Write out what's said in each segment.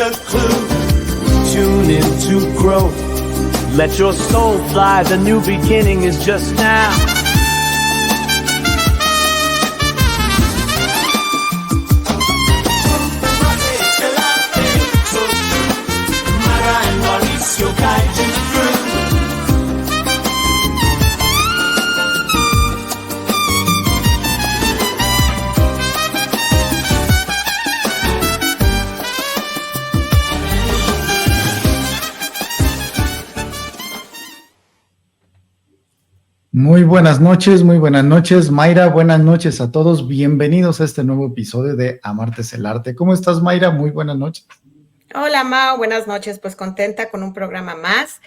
a clue. Tune into growth. Let your soul fly. The new beginning is just now. Muy buenas noches, Mayra, buenas noches a todos, bienvenidos a este nuevo episodio de Amarte es el Arte. ¿Cómo estás, Mayra? Muy buenas noches. Hola, Mao, buenas noches, pues contenta con un programa más,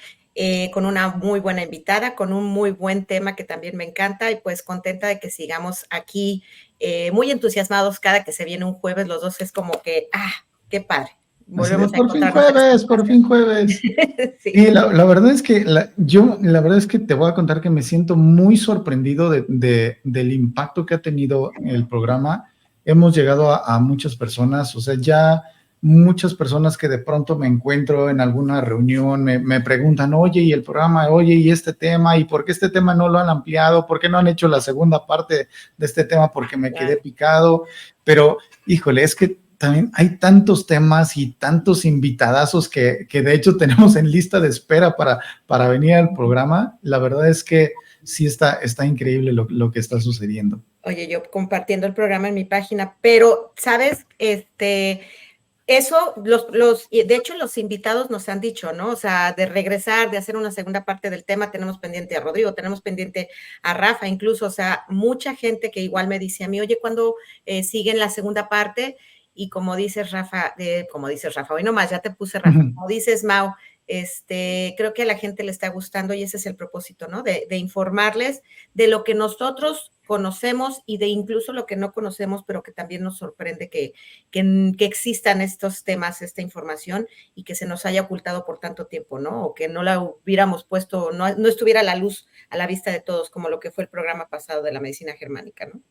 con una muy buena invitada, con un muy buen tema que también me encanta y pues contenta de que sigamos aquí muy entusiasmados cada que se viene un jueves, los dos es como que, qué padre. Volvemos a encontrarnos. Por fin jueves. Sí. Y la verdad es que la verdad es que te voy a contar que me siento muy sorprendido del impacto que ha tenido el programa. Hemos llegado a muchas personas, o sea, ya muchas personas que de pronto me encuentro en alguna reunión me preguntan, oye, y el programa, oye, y este tema, y por qué este tema no lo han ampliado, por qué no han hecho la segunda parte de este tema, porque me quedé picado, pero híjole, es que también hay tantos temas y tantos invitadazos que de hecho tenemos en lista de espera para venir al programa. La verdad es que sí está increíble lo que está sucediendo. Oye, yo compartiendo el programa en mi página, pero, ¿sabes? Eso, de hecho, los invitados nos han dicho, ¿no? O sea, de regresar, de hacer una segunda parte del tema, tenemos pendiente a Rodrigo, tenemos pendiente a Rafa, incluso, o sea, mucha gente que igual me dice a mí, oye, ¿cuándo siguen la segunda parte? Y como dices, Rafa, hoy nomás, ya te puse Rafa, como dices, Mau, creo que a la gente le está gustando y ese es el propósito, ¿no? De informarles de lo que nosotros conocemos y de incluso lo que no conocemos, pero que también nos sorprende que existan estos temas, esta información y que se nos haya ocultado por tanto tiempo, ¿no? O que no la hubiéramos puesto, no estuviera a la luz, a la vista de todos, como lo que fue el programa pasado de la medicina germánica, ¿no?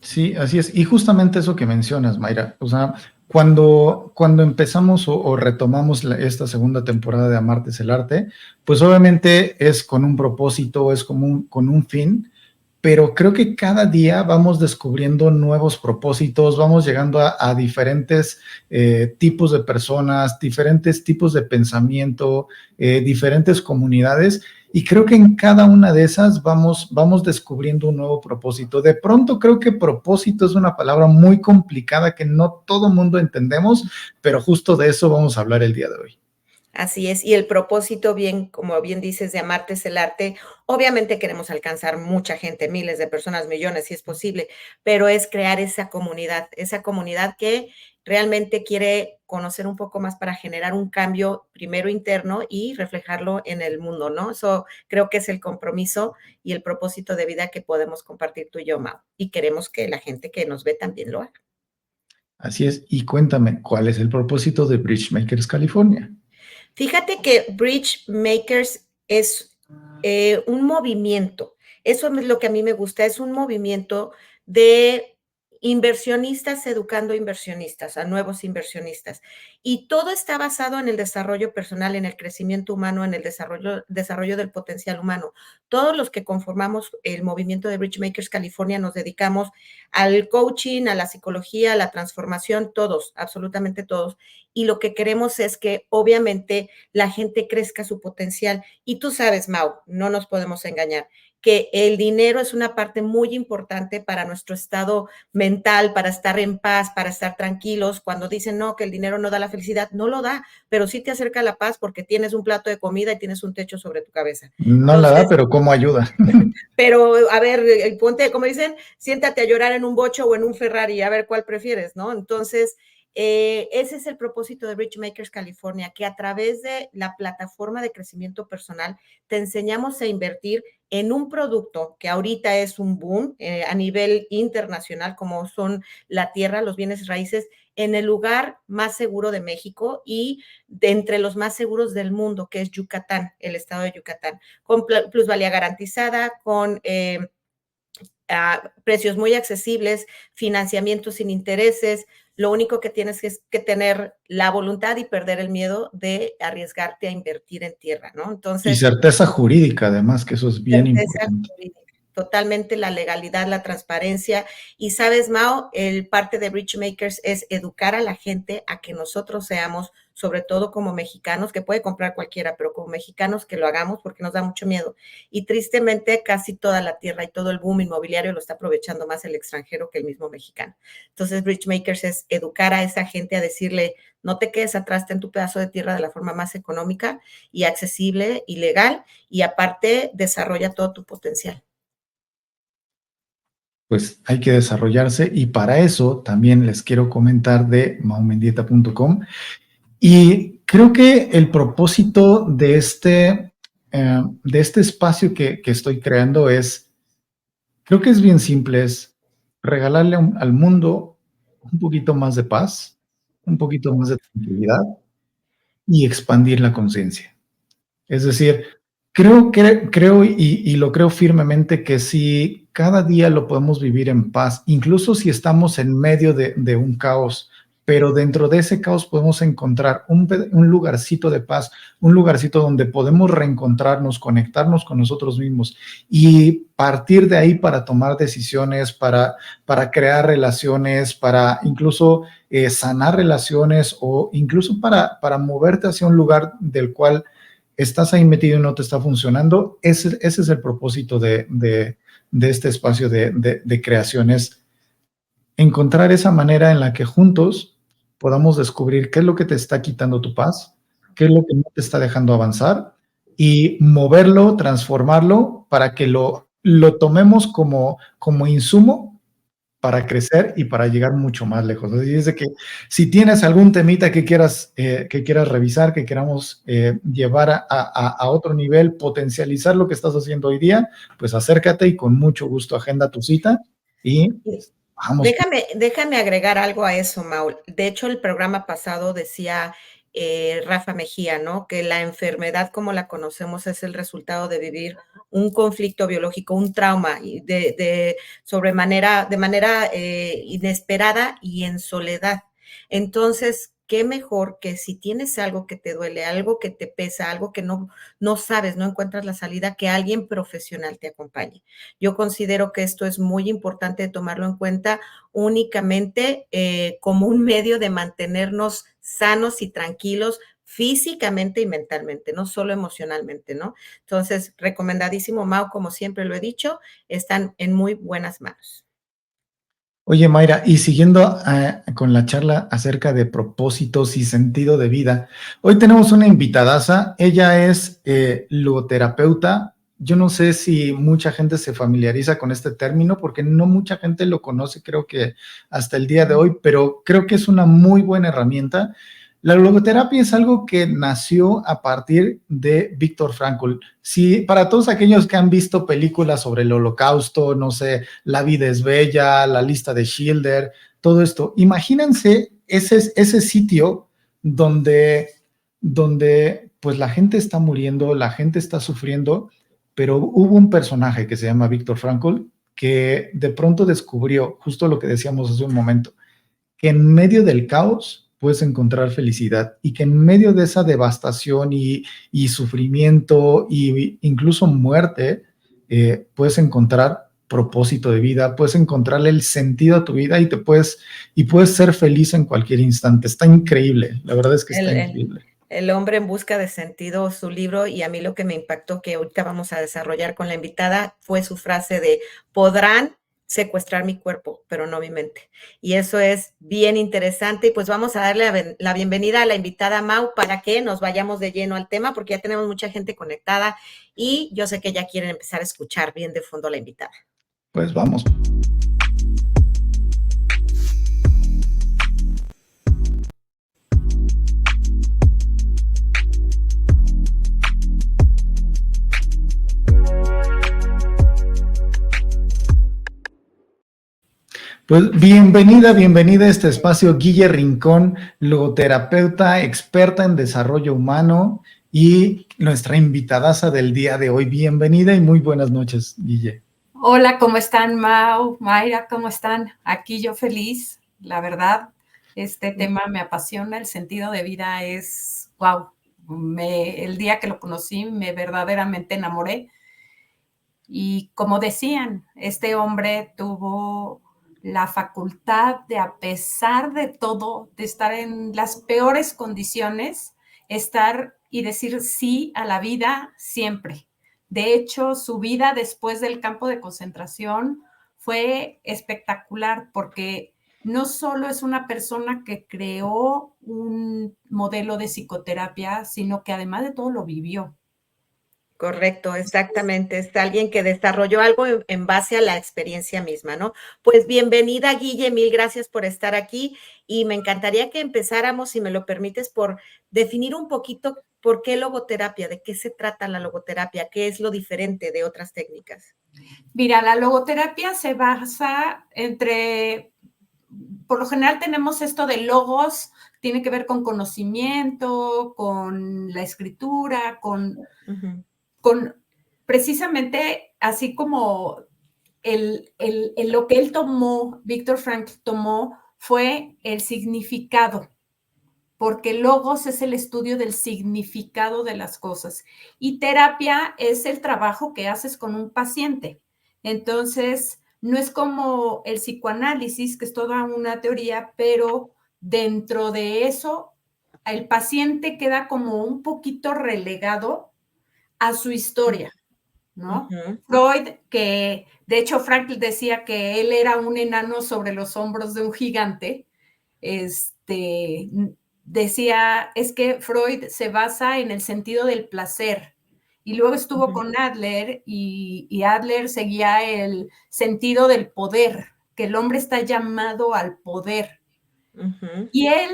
Sí, así es. Y justamente eso que mencionas, Mayra, o sea, cuando empezamos o retomamos esta segunda temporada de Amarte es el Arte, pues obviamente es con un propósito, es con un fin, pero creo que cada día vamos descubriendo nuevos propósitos, vamos llegando a diferentes tipos de personas, diferentes tipos de pensamiento, diferentes comunidades, y creo que en cada una de esas vamos descubriendo un nuevo propósito. De pronto creo que propósito es una palabra muy complicada que no todo mundo entendemos, pero justo de eso vamos a hablar el día de hoy. Así es, y el propósito, como bien dices, de Amarte es el Arte, obviamente queremos alcanzar mucha gente, miles de personas, millones, si es posible, pero es crear esa comunidad que realmente quiere conocer un poco más para generar un cambio primero interno y reflejarlo en el mundo, ¿no? Eso creo que es el compromiso y el propósito de vida que podemos compartir tú y yo, Mau, y queremos que la gente que nos ve también lo haga. Así es, y cuéntame, ¿cuál es el propósito de Bridgemakers California? Fíjate que Bridge Makers es un movimiento, eso es lo que a mí me gusta, es un movimiento de inversionistas educando inversionistas, a nuevos inversionistas. Y todo está basado en el desarrollo personal, en el crecimiento humano, en el desarrollo del potencial humano. Todos los que conformamos el movimiento de Bridge Makers California nos dedicamos al coaching, a la psicología, a la transformación, todos, absolutamente todos. Y lo que queremos es que obviamente la gente crezca su potencial. Y tú sabes, Mau, no nos podemos engañar, que el dinero es una parte muy importante para nuestro estado mental, para estar en paz, para estar tranquilos. Cuando dicen, no, que el dinero no da la felicidad, no lo da, pero sí te acerca a la paz porque tienes un plato de comida y tienes un techo sobre tu cabeza. No la da, pero ¿cómo ayuda? Pero, a ver, ponte, como dicen, siéntate a llorar en un bocho o en un Ferrari, a ver cuál prefieres, ¿no? Entonces, ese es el propósito de Bridge Makers California, que a través de la plataforma de crecimiento personal te enseñamos a invertir en un producto que ahorita es un boom a nivel internacional, como son la tierra, los bienes raíces, en el lugar más seguro de México y de entre los más seguros del mundo, que es Yucatán, el estado de Yucatán, con plusvalía garantizada, con precios muy accesibles, financiamiento sin intereses, Lo único que tienes es que tener la voluntad y perder el miedo de arriesgarte a invertir en tierra, ¿no? Y Entonces, certeza jurídica, además, que eso es bien certeza importante. jurídica, totalmente la legalidad, la transparencia. Y sabes, Mao, el parte de Bridgemakers es educar a la gente a que nosotros seamos, sobre todo como mexicanos, que puede comprar cualquiera, pero como mexicanos que lo hagamos porque nos da mucho miedo. Y tristemente casi toda la tierra y todo el boom inmobiliario lo está aprovechando más el extranjero que el mismo mexicano. Entonces, Bridgemakers es educar a esa gente a decirle, no te quedes atrás, ten tu pedazo de tierra de la forma más económica y accesible y legal, y aparte desarrolla todo tu potencial. Pues hay que desarrollarse y para eso también les quiero comentar de maumendieta.com y creo que el propósito de este espacio que estoy creando creo que es bien simple, es regalarle al mundo un poquito más de paz, un poquito más de tranquilidad y expandir la conciencia. Es decir, creo y lo creo firmemente que si cada día lo podemos vivir en paz, incluso si estamos en medio de un caos, pero dentro de ese caos podemos encontrar un lugarcito de paz, un lugarcito donde podemos reencontrarnos, conectarnos con nosotros mismos y partir de ahí para tomar decisiones, para crear relaciones, para incluso sanar relaciones o incluso para moverte hacia un lugar del cual estás ahí metido y no te está funcionando. Ese es el propósito de este espacio de creación, es encontrar esa manera en la que juntos podamos descubrir qué es lo que te está quitando tu paz, qué es lo que no te está dejando avanzar y moverlo, transformarlo para que lo tomemos como insumo para crecer y para llegar mucho más lejos. Así es de que si tienes algún temita que quieras revisar, que queramos llevar a otro nivel, potencializar lo que estás haciendo hoy día, pues acércate y con mucho gusto agenda tu cita y vamos. Déjame agregar algo a eso, Maul. De hecho, el programa pasado decía Rafa Mejía, ¿no? Que la enfermedad como la conocemos es el resultado de vivir un conflicto biológico, un trauma de manera inesperada y en soledad. Entonces, qué mejor que si tienes algo que te duele, algo que te pesa, algo que no sabes, no encuentras la salida, que alguien profesional te acompañe. Yo considero que esto es muy importante tomarlo en cuenta únicamente como un medio de mantenernos sanos y tranquilos físicamente y mentalmente, no solo emocionalmente, ¿no? Entonces, recomendadísimo, Mau, como siempre lo he dicho, están en muy buenas manos. Oye, Mayra, y siguiendo con la charla acerca de propósitos y sentido de vida, hoy tenemos una invitadaza, ella es logoterapeuta. Yo no sé si mucha gente se familiariza con este término, porque no mucha gente lo conoce, creo que hasta el día de hoy, pero creo que es una muy buena herramienta. La logoterapia es algo que nació a partir de Viktor Frankl. Sí, para todos aquellos que han visto películas sobre el Holocausto, no sé, La vida es bella, La lista de Schindler, todo esto, imagínense ese sitio donde pues la gente está muriendo, la gente está sufriendo, pero hubo un personaje que se llama Viktor Frankl que de pronto descubrió justo lo que decíamos hace un momento, que en medio del caos puedes encontrar felicidad y que en medio de esa devastación y sufrimiento e incluso muerte, puedes encontrar propósito de vida, puedes encontrarle el sentido a tu vida y puedes ser feliz en cualquier instante. Está increíble, la verdad es que está increíble. El hombre en busca de sentido, su libro, y a mí lo que me impactó, que ahorita vamos a desarrollar con la invitada, fue su frase de: podrán secuestrar mi cuerpo, pero no mi mente. Y eso es bien interesante. Y pues vamos a darle la bienvenida a la invitada Mau para que nos vayamos de lleno al tema, porque ya tenemos mucha gente conectada y yo sé que ya quieren empezar a escuchar bien de fondo a la invitada. Pues vamos. Pues bienvenida a este espacio, Guille Rincón, logoterapeuta, experta en desarrollo humano y nuestra invitadaza del día de hoy. Bienvenida y muy buenas noches, Guille. Hola, ¿cómo están, Mau, Mayra? ¿Cómo están? Aquí yo feliz, la verdad, Este tema me apasiona, el sentido de vida es, wow, el día que lo conocí me verdaderamente enamoré. Y como decían, este hombre tuvo la facultad de, a pesar de todo, de estar en las peores condiciones, estar y decir sí a la vida siempre. De hecho, su vida después del campo de concentración fue espectacular porque no solo es una persona que creó un modelo de psicoterapia, sino que además de todo lo vivió. Correcto, exactamente. Es alguien que desarrolló algo en base a la experiencia misma, ¿no? Pues bienvenida, Guille, mil gracias por estar aquí y me encantaría que empezáramos, si me lo permites, por definir un poquito por qué logoterapia, de qué se trata la logoterapia, qué es lo diferente de otras técnicas. Mira, la logoterapia se basa por lo general tenemos esto de logos, tiene que ver con conocimiento, con la escritura, con precisamente así como lo que él tomó, Viktor Frankl tomó, fue el significado, porque logos es el estudio del significado de las cosas y terapia es el trabajo que haces con un paciente. Entonces, no es como el psicoanálisis, que es toda una teoría, pero dentro de eso, el paciente queda como un poquito relegado a su historia, ¿no? Freud, que de hecho Frankl decía que él era un enano sobre los hombros de un gigante, decía, es que Freud se basa en el sentido del placer. Y luego estuvo con Adler y Adler seguía el sentido del poder, que el hombre está llamado al poder. Y él,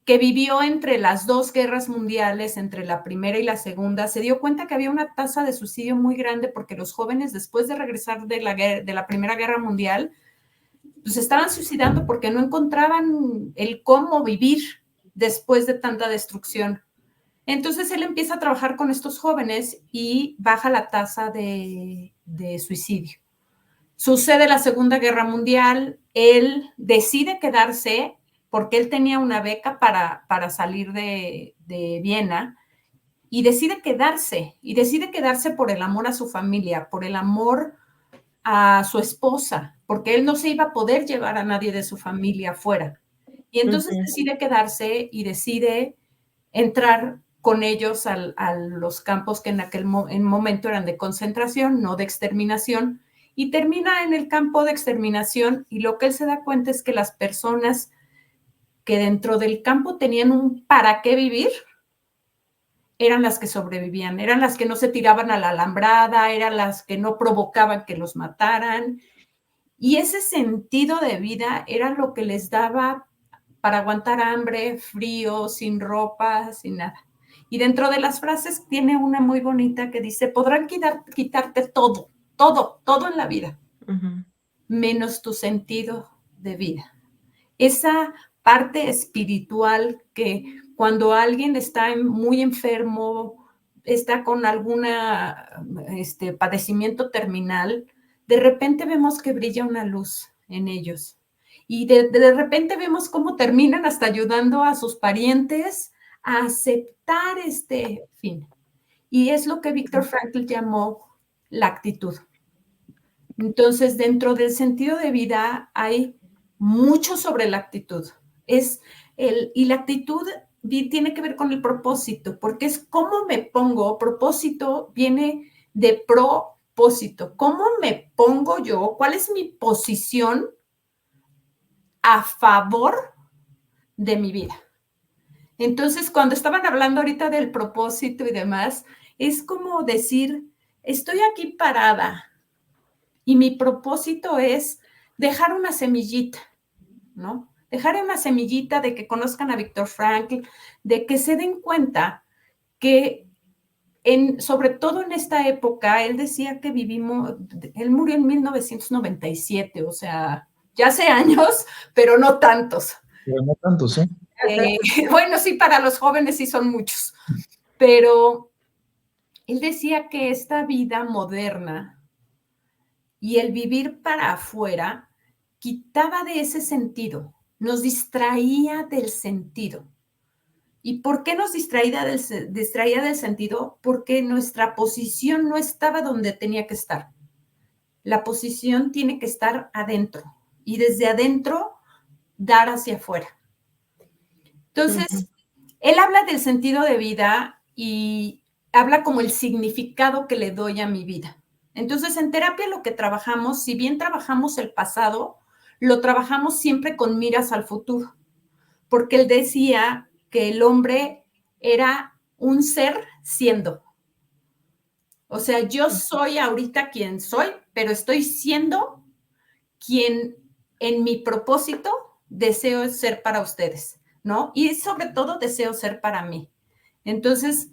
que vivió entre las dos guerras mundiales, entre la primera y la segunda, se dio cuenta que había una tasa de suicidio muy grande porque los jóvenes, después de regresar de la Primera Guerra Mundial, pues estaban suicidando porque no encontraban el cómo vivir después de tanta destrucción. Entonces él empieza a trabajar con estos jóvenes y baja la tasa de suicidio. Sucede la Segunda Guerra Mundial, él decide quedarse porque él tenía una beca para salir de Viena y decide quedarse por el amor a su familia, por el amor a su esposa, porque él no se iba a poder llevar a nadie de su familia afuera. Y entonces decide quedarse y decide entrar con ellos a los campos que en aquel momento eran de concentración, no de exterminación, y termina en el campo de exterminación y lo que él se da cuenta es que las personas que dentro del campo tenían un para qué vivir, eran las que sobrevivían, eran las que no se tiraban a la alambrada, eran las que no provocaban que los mataran. Y ese sentido de vida era lo que les daba para aguantar hambre, frío, sin ropa, sin nada. Y dentro de las frases tiene una muy bonita que dice, podrán quitarte todo, todo, todo en la vida, menos tu sentido de vida. Esa parte espiritual que cuando alguien está muy enfermo, está con algún padecimiento terminal, de repente vemos que brilla una luz en ellos. Y de repente vemos cómo terminan hasta ayudando a sus parientes a aceptar este fin. Y es lo que Viktor Frankl llamó la actitud. Entonces, dentro del sentido de vida hay mucho sobre la actitud. Y la actitud tiene que ver con el propósito, porque es cómo me pongo. Propósito viene de propósito. ¿Cómo me pongo yo? ¿Cuál es mi posición a favor de mi vida? Entonces, cuando estaban hablando ahorita del propósito y demás, es como decir, estoy aquí parada y mi propósito es dejar una semillita, ¿no? Dejar una semillita de que conozcan a Viktor Frankl, de que se den cuenta que sobre todo en esta época, él decía que él murió en 1997, o sea, ya hace años, pero no tantos. Pero no tantos, ¿eh? Bueno, sí, para los jóvenes sí son muchos, pero él decía que esta vida moderna y el vivir para afuera quitaba de ese sentido. nos distraía del sentido. ¿Y por qué nos distraía del sentido? Porque nuestra posición no estaba donde tenía que estar. La posición tiene que estar adentro y desde adentro dar hacia afuera. Entonces, él habla del sentido de vida y habla como el significado que le doy a mi vida. Entonces, en terapia lo que trabajamos, si bien trabajamos el pasado, lo trabajamos siempre con miras al futuro, porque él decía que el hombre era un ser siendo. O sea, yo soy ahorita quien soy, pero estoy siendo quien en mi propósito deseo ser para ustedes, ¿no? Y sobre todo deseo ser para mí. Entonces,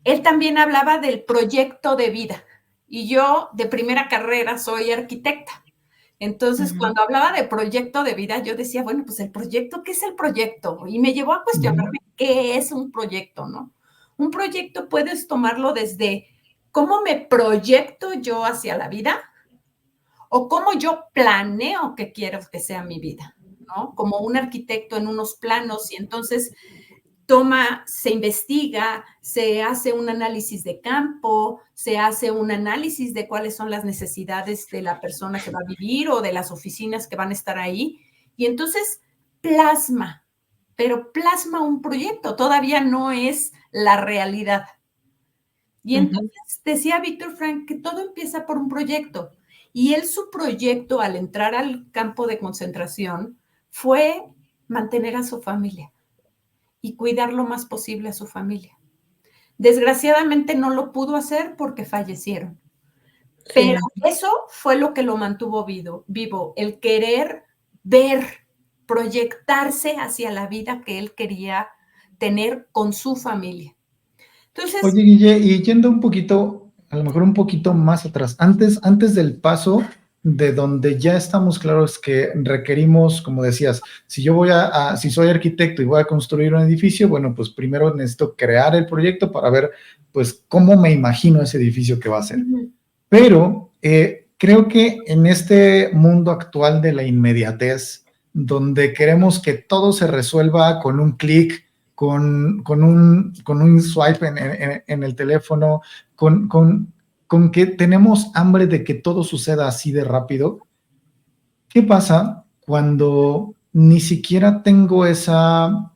él también hablaba del proyecto de vida. Y yo de primera carrera soy arquitecta. Entonces, cuando hablaba de proyecto de vida, yo decía, bueno, pues el proyecto, ¿qué es el proyecto? Y me llevó a cuestionarme qué es un proyecto, ¿no? Un proyecto puedes tomarlo desde cómo me proyecto yo hacia la vida o cómo yo planeo que quiero que sea mi vida, ¿no? Como un arquitecto en unos planos y entonces se investiga, se hace un análisis de campo, se hace un análisis de cuáles son las necesidades de la persona que va a vivir o de las oficinas que van a estar ahí. Y entonces plasma, pero plasma un proyecto, todavía no es la realidad. Y entonces decía Víctor Frank que todo empieza por un proyecto. Y él, su proyecto al entrar al campo de concentración fue mantener a su familia y cuidar lo más posible a su familia. Desgraciadamente no lo pudo hacer porque fallecieron. Pero eso fue lo que lo mantuvo vivo, el querer ver, proyectarse hacia la vida que él quería tener con su familia. Entonces, oye, Guille, y yendo un poquito, a lo mejor un poquito más atrás, antes del paso de donde ya estamos claros que requerimos, como decías, si yo si soy arquitecto y voy a construir un edificio, bueno, pues primero necesito crear el proyecto para ver, pues, cómo me imagino ese edificio que va a ser. Pero creo que en este mundo actual de la inmediatez, donde queremos que todo se resuelva con un clic, con un swipe en el teléfono, con que tenemos hambre de que todo suceda así de rápido. ¿Qué pasa cuando ni siquiera tengo esa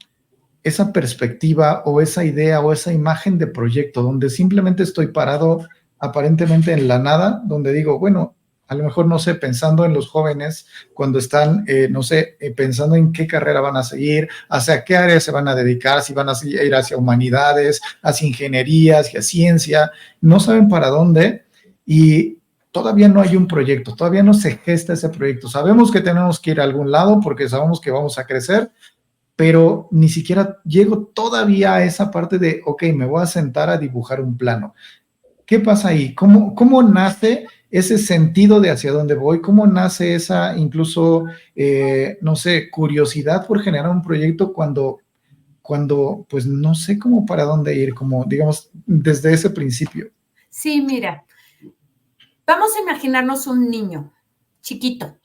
perspectiva o esa idea o esa imagen de proyecto, donde simplemente estoy parado aparentemente en la nada, donde digo, bueno, a lo mejor, no sé, pensando en los jóvenes cuando están, no sé, pensando en qué carrera van a seguir, hacia qué área se van a dedicar, si van a ir hacia humanidades, hacia ingeniería, hacia ciencia, no saben para dónde y todavía no hay un proyecto, todavía no se gesta ese proyecto. Sabemos que tenemos que ir a algún lado porque sabemos que vamos a crecer, pero ni siquiera llego todavía a esa parte de, ok, me voy a sentar a dibujar un plano. ¿Qué pasa ahí? ¿Cómo nace ese sentido de hacia dónde voy? ¿Cómo nace esa incluso, no sé, curiosidad por generar un proyecto cuando pues no sé cómo para dónde ir, como digamos, desde ese principio? Sí, mira, vamos a imaginarnos un niño chiquito.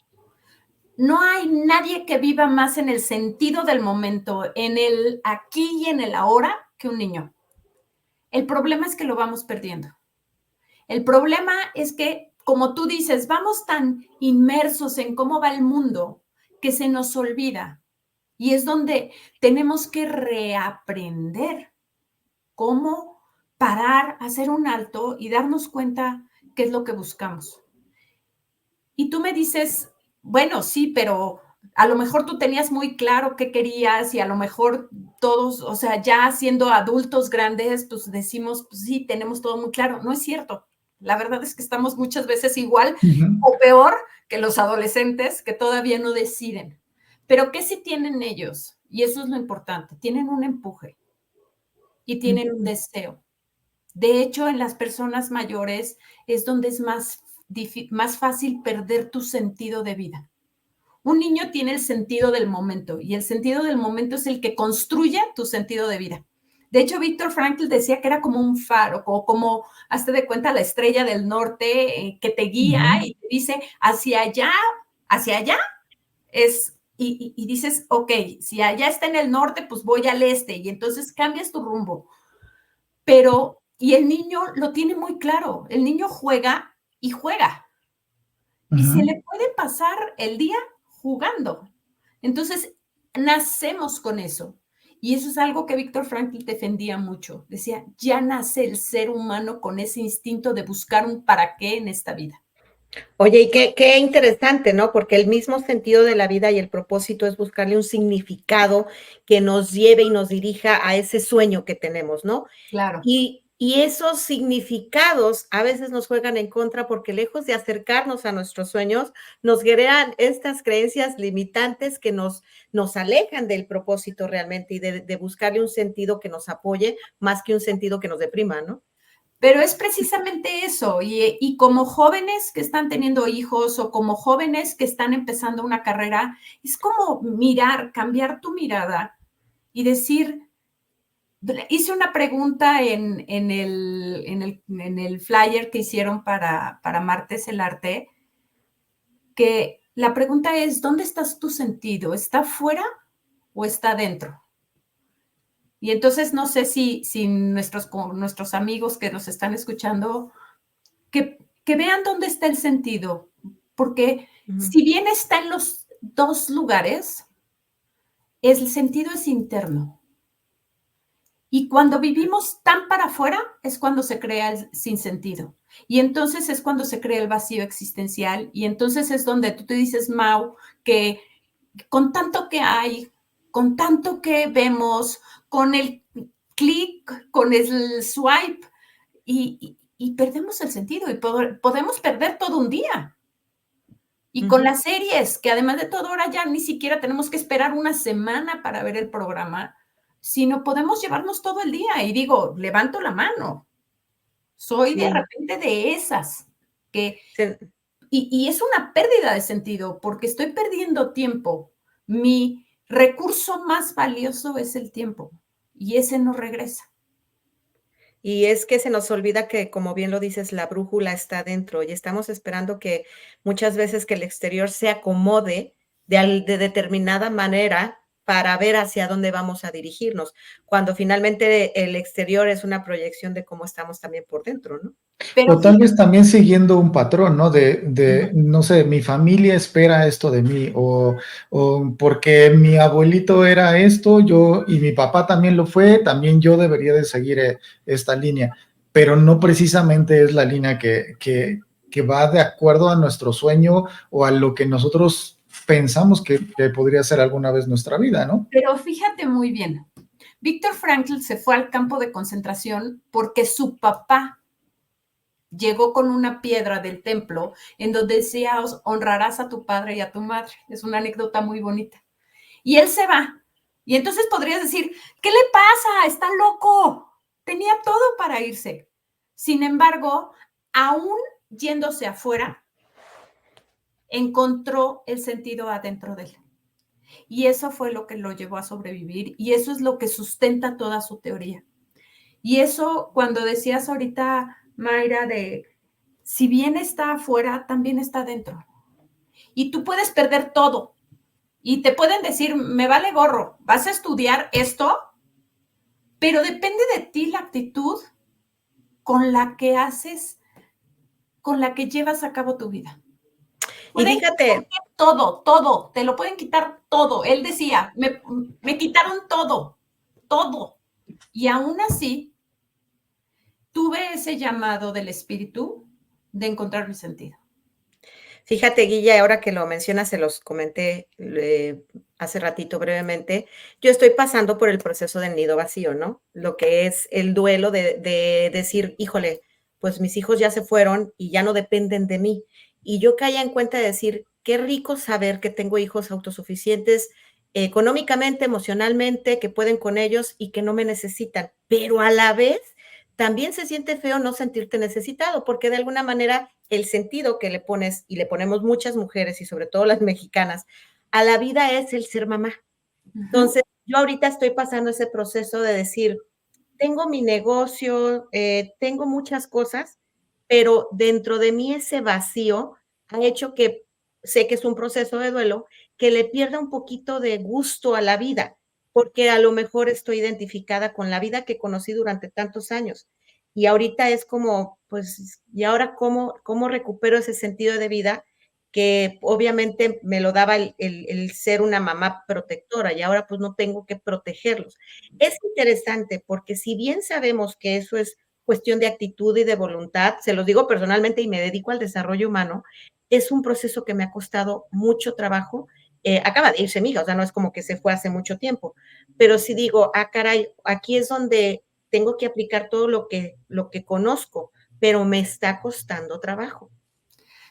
No hay nadie que viva más en el sentido del momento, en el aquí y en el ahora, que un niño. El problema es que lo vamos perdiendo. El problema es que, como tú dices, vamos tan inmersos en cómo va el mundo que se nos olvida. Y es donde tenemos que reaprender cómo parar, hacer un alto y darnos cuenta qué es lo que buscamos. Y tú me dices, bueno, sí, pero a lo mejor tú tenías muy claro qué querías y a lo mejor todos, o sea, ya siendo adultos grandes, pues decimos, pues sí, tenemos todo muy claro. No es cierto. La verdad es que estamos muchas veces igual o peor que los adolescentes que todavía no deciden. Pero ¿qué sí tienen ellos? Y eso es lo importante. Tienen un empuje y tienen un deseo. De hecho, en las personas mayores es donde es más fácil perder tu sentido de vida. Un niño tiene el sentido del momento y el sentido del momento es el que construye tu sentido de vida. De hecho, Víctor Frankl decía que era como un faro, como hazte de cuenta la estrella del norte que te guía y te dice hacia allá y dices, ok, si allá está en el norte, pues voy al este, y entonces cambias tu rumbo. Pero, y el niño lo tiene muy claro, el niño juega y juega, y se le puede pasar el día jugando. Entonces, nacemos con eso. Y eso es algo que Víctor Frankl defendía mucho. Decía, ya nace el ser humano con ese instinto de buscar un para qué en esta vida. Oye, y qué interesante, ¿no? Porque el mismo sentido de la vida y el propósito es buscarle un significado que nos lleve y nos dirija a ese sueño que tenemos, ¿no? Claro. Y esos significados a veces nos juegan en contra porque lejos de acercarnos a nuestros sueños, nos crean estas creencias limitantes que nos alejan del propósito realmente y de buscarle un sentido que nos apoye más que un sentido que nos deprima, ¿no? Pero es precisamente eso, y como jóvenes que están teniendo hijos o como jóvenes que están empezando una carrera, es como cambiar tu mirada y decir, hice una pregunta en el flyer que hicieron para Martes el Arte, que la pregunta es, ¿dónde está tu sentido? ¿Está fuera o está dentro? Y entonces no sé si nuestros amigos que nos están escuchando, que vean dónde está el sentido, porque si bien está en los dos lugares, el sentido es interno. Y cuando vivimos tan para afuera es cuando se crea el sinsentido. Y entonces es cuando se crea el vacío existencial. Y entonces es donde tú te dices, Mau, que con tanto que hay, con tanto que vemos, con el clic, con el swipe, y perdemos el sentido y podemos perder todo un día. Y con las series, que además de todo ahora ya ni siquiera tenemos que esperar una semana para ver el programa, sino podemos llevarnos todo el día. Y digo, levanto la mano. Soy de repente de esas que... Sí. Y es una pérdida de sentido porque estoy perdiendo tiempo. Mi recurso más valioso es el tiempo y ese no regresa. Y es que se nos olvida que, como bien lo dices, la brújula está dentro y estamos esperando que muchas veces que el exterior se acomode de determinada manera para ver hacia dónde vamos a dirigirnos, cuando finalmente el exterior es una proyección de cómo estamos también por dentro, ¿no? Pero o tal vez también siguiendo un patrón, ¿no? No sé, mi familia espera esto de mí, o porque mi abuelito era esto, yo, y mi papá también lo fue, también yo debería de seguir esta línea, pero no precisamente es la línea que va de acuerdo a nuestro sueño o a lo que nosotros pensamos que podría ser alguna vez nuestra vida, ¿no? Pero fíjate muy bien, Víctor Frankl se fue al campo de concentración porque su papá llegó con una piedra del templo en donde decía, honrarás a tu padre y a tu madre. Es una anécdota muy bonita. Y él se va. Y entonces podrías decir, ¿qué le pasa? Está loco. Tenía todo para irse. Sin embargo, aún yéndose afuera, encontró el sentido adentro de él. Y eso fue lo que lo llevó a sobrevivir. Y eso es lo que sustenta toda su teoría. Y eso, cuando decías ahorita, Mayra, de si bien está afuera, también está adentro. Y tú puedes perder todo. Y te pueden decir, me vale gorro, vas a estudiar esto, pero depende de ti la actitud con la que haces, con la que llevas a cabo tu vida. Y fíjate, todo, te lo pueden quitar todo. Él decía, me quitaron todo. Y aún así, tuve ese llamado del espíritu de encontrar mi sentido. Fíjate, Guilla, ahora que lo mencionas, se los comenté hace ratito brevemente, yo estoy pasando por el proceso del nido vacío, ¿no? Lo que es el duelo de decir, híjole, pues mis hijos ya se fueron y ya no dependen de mí. Y yo caía en cuenta de decir, qué rico saber que tengo hijos autosuficientes económicamente, emocionalmente, que pueden con ellos y que no me necesitan, pero a la vez también se siente feo no sentirte necesitado, porque de alguna manera el sentido que le pones, y le ponemos muchas mujeres y sobre todo las mexicanas, a la vida es el ser mamá. Entonces, yo ahorita estoy pasando ese proceso de decir, tengo mi negocio, tengo muchas cosas, pero dentro de mí ese vacío ha hecho que sé que es un proceso de duelo, que le pierda un poquito de gusto a la vida, porque a lo mejor estoy identificada con la vida que conocí durante tantos años. Y ahorita es como, pues, ¿y ahora cómo recupero ese sentido de vida que obviamente me lo daba el ser una mamá protectora y ahora pues no tengo que protegerlos? Es interesante porque si bien sabemos que eso es cuestión de actitud y de voluntad, se los digo personalmente y me dedico al desarrollo humano, es un proceso que me ha costado mucho trabajo. Acaba de irse mi hija, o sea, no es como que se fue hace mucho tiempo, pero si digo, caray, aquí es donde tengo que aplicar todo lo que conozco, pero me está costando trabajo.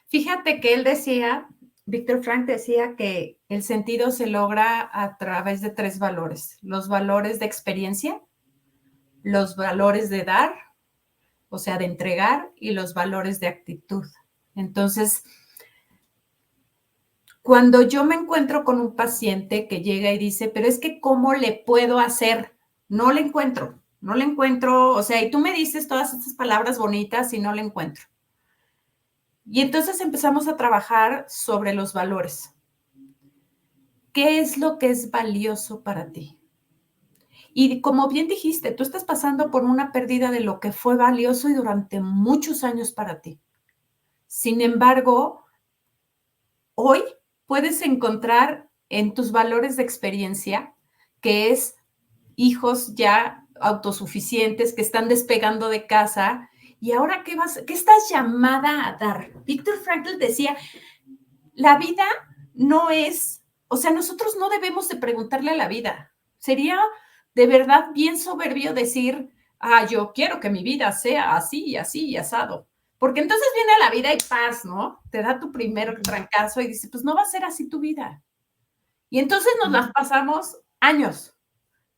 Fíjate que él decía, Víctor Frank decía que el sentido se logra a través de 3 valores: los valores de experiencia, los valores de dar, o sea, de entregar, y los valores de actitud. Entonces, cuando yo me encuentro con un paciente que llega y dice, pero es que ¿cómo le puedo hacer? No le encuentro, o sea, y tú me dices todas estas palabras bonitas y no le encuentro. Y entonces empezamos a trabajar sobre los valores. ¿Qué es lo que es valioso para ti? Y como bien dijiste, tú estás pasando por una pérdida de lo que fue valioso y durante muchos años para ti. Sin embargo, hoy puedes encontrar en tus valores de experiencia, que es hijos ya autosuficientes que están despegando de casa. ¿Y ahora qué estás llamada a dar? Víctor Frankl decía, la vida no es, o sea, nosotros no debemos de preguntarle a la vida. Sería de verdad bien soberbio decir, yo quiero que mi vida sea así y así y asado. Porque entonces viene la vida y paz, ¿no? Te da tu primer trancazo y dice, pues no va a ser así tu vida. Y entonces nos las pasamos años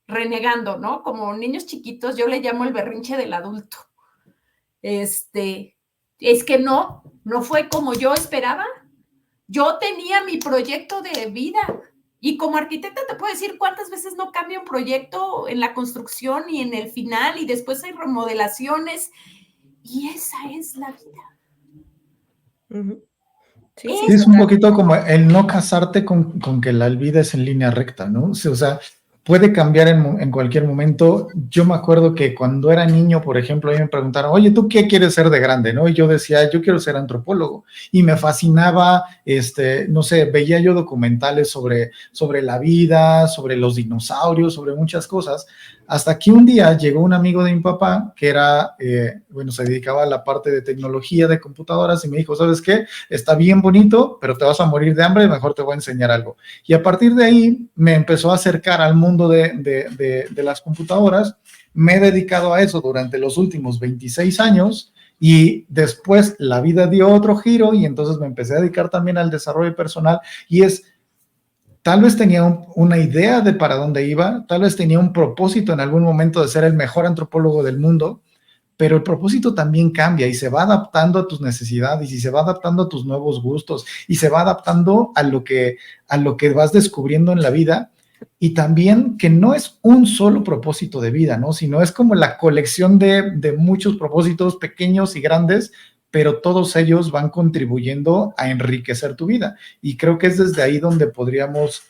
renegando, ¿no? Como niños chiquitos, yo le llamo el berrinche del adulto. Es que no fue como yo esperaba. Yo tenía mi proyecto de vida y como arquitecta te puedo decir cuántas veces no cambia un proyecto en la construcción y en el final y después hay remodelaciones y esa es la vida. Uh-huh. Sí, es un poquito como el no casarte con que la vida es en línea recta, ¿no? O sea, puede cambiar en cualquier momento. Yo me acuerdo que cuando era niño, por ejemplo, a mí me preguntaron, oye, ¿tú qué quieres ser de grande? ¿No? Y yo decía, yo quiero ser antropólogo. Y me fascinaba, no sé, veía yo documentales sobre la vida, sobre los dinosaurios, sobre muchas cosas, hasta que un día llegó un amigo de mi papá que era, se dedicaba a la parte de tecnología de computadoras y me dijo, ¿sabes qué? Está bien bonito, pero te vas a morir de hambre, mejor te voy a enseñar algo. Y a partir de ahí me empezó a acercar al mundo de las computadoras. Me he dedicado a eso durante los últimos 26 años y después la vida dio otro giro y entonces me empecé a dedicar también al desarrollo personal y tal vez tenía una idea de para dónde iba, tal vez tenía un propósito en algún momento de ser el mejor antropólogo del mundo, pero el propósito también cambia y se va adaptando a tus necesidades y se va adaptando a tus nuevos gustos y se va adaptando a lo que vas descubriendo en la vida. Y también que no es un solo propósito de vida, ¿no? Sino es como la colección de muchos propósitos pequeños y grandes, pero todos ellos van contribuyendo a enriquecer tu vida. Y creo que es desde ahí donde podríamos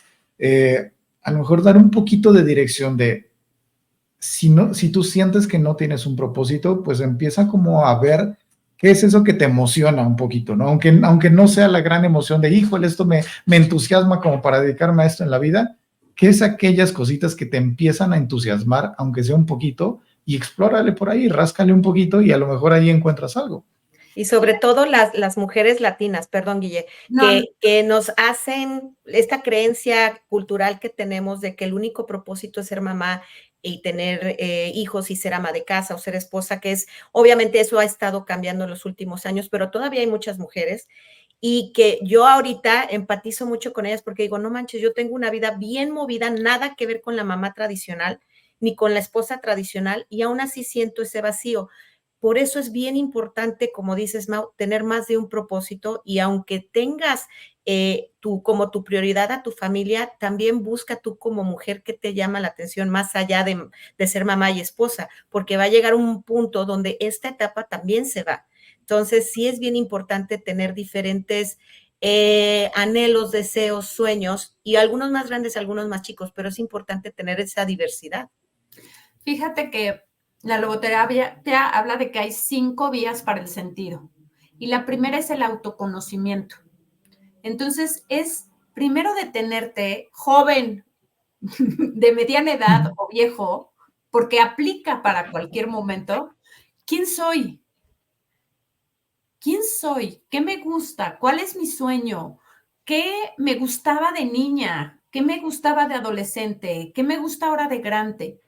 a lo mejor dar un poquito de dirección de, si tú sientes que no tienes un propósito, pues empieza como a ver qué es eso que te emociona un poquito, ¿no? Aunque no sea la gran emoción de, híjole, esto me entusiasma como para dedicarme a esto en la vida, ¿qué es aquellas cositas que te empiezan a entusiasmar, aunque sea un poquito, y explórale por ahí, ráscale un poquito y a lo mejor ahí encuentras algo? Y sobre todo las mujeres latinas, perdón, Guille, que nos hacen esta creencia cultural que tenemos de que el único propósito es ser mamá y tener hijos y ser ama de casa o ser esposa, que es, obviamente eso ha estado cambiando en los últimos años, pero todavía hay muchas mujeres y que yo ahorita empatizo mucho con ellas porque digo, no manches, yo tengo una vida bien movida, nada que ver con la mamá tradicional ni con la esposa tradicional y aún así siento ese vacío. Por eso es bien importante, como dices, Mau, tener más de un propósito y aunque tengas como tu prioridad a tu familia, también busca tú como mujer que te llama la atención más allá de ser mamá y esposa, porque va a llegar un punto donde esta etapa también se va. Entonces, sí es bien importante tener diferentes anhelos, deseos, sueños, y algunos más grandes, algunos más chicos, pero es importante tener esa diversidad. Fíjate que la logoterapia habla de que hay 5 vías para el sentido, y la primera es el autoconocimiento. Entonces, es primero detenerte, joven, de mediana edad o viejo, porque aplica para cualquier momento. ¿Quién soy? ¿Quién soy? ¿Qué me gusta? ¿Cuál es mi sueño? ¿Qué me gustaba de niña? ¿Qué me gustaba de adolescente? ¿Qué me gusta ahora de grande?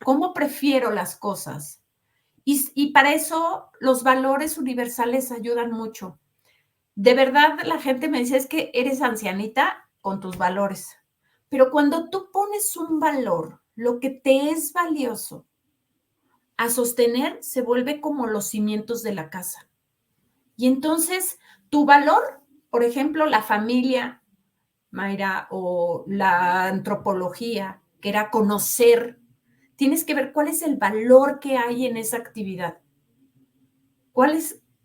¿Cómo prefiero las cosas? Y para eso los valores universales ayudan mucho. De verdad, la gente me dice, es que eres ancianita con tus valores. Pero cuando tú pones un valor, lo que te es valioso, a sostener se vuelve como los cimientos de la casa. Y entonces tu valor, por ejemplo, la familia, Mayra, o la antropología, que era conocer, tienes que ver cuál es el valor que hay en esa actividad.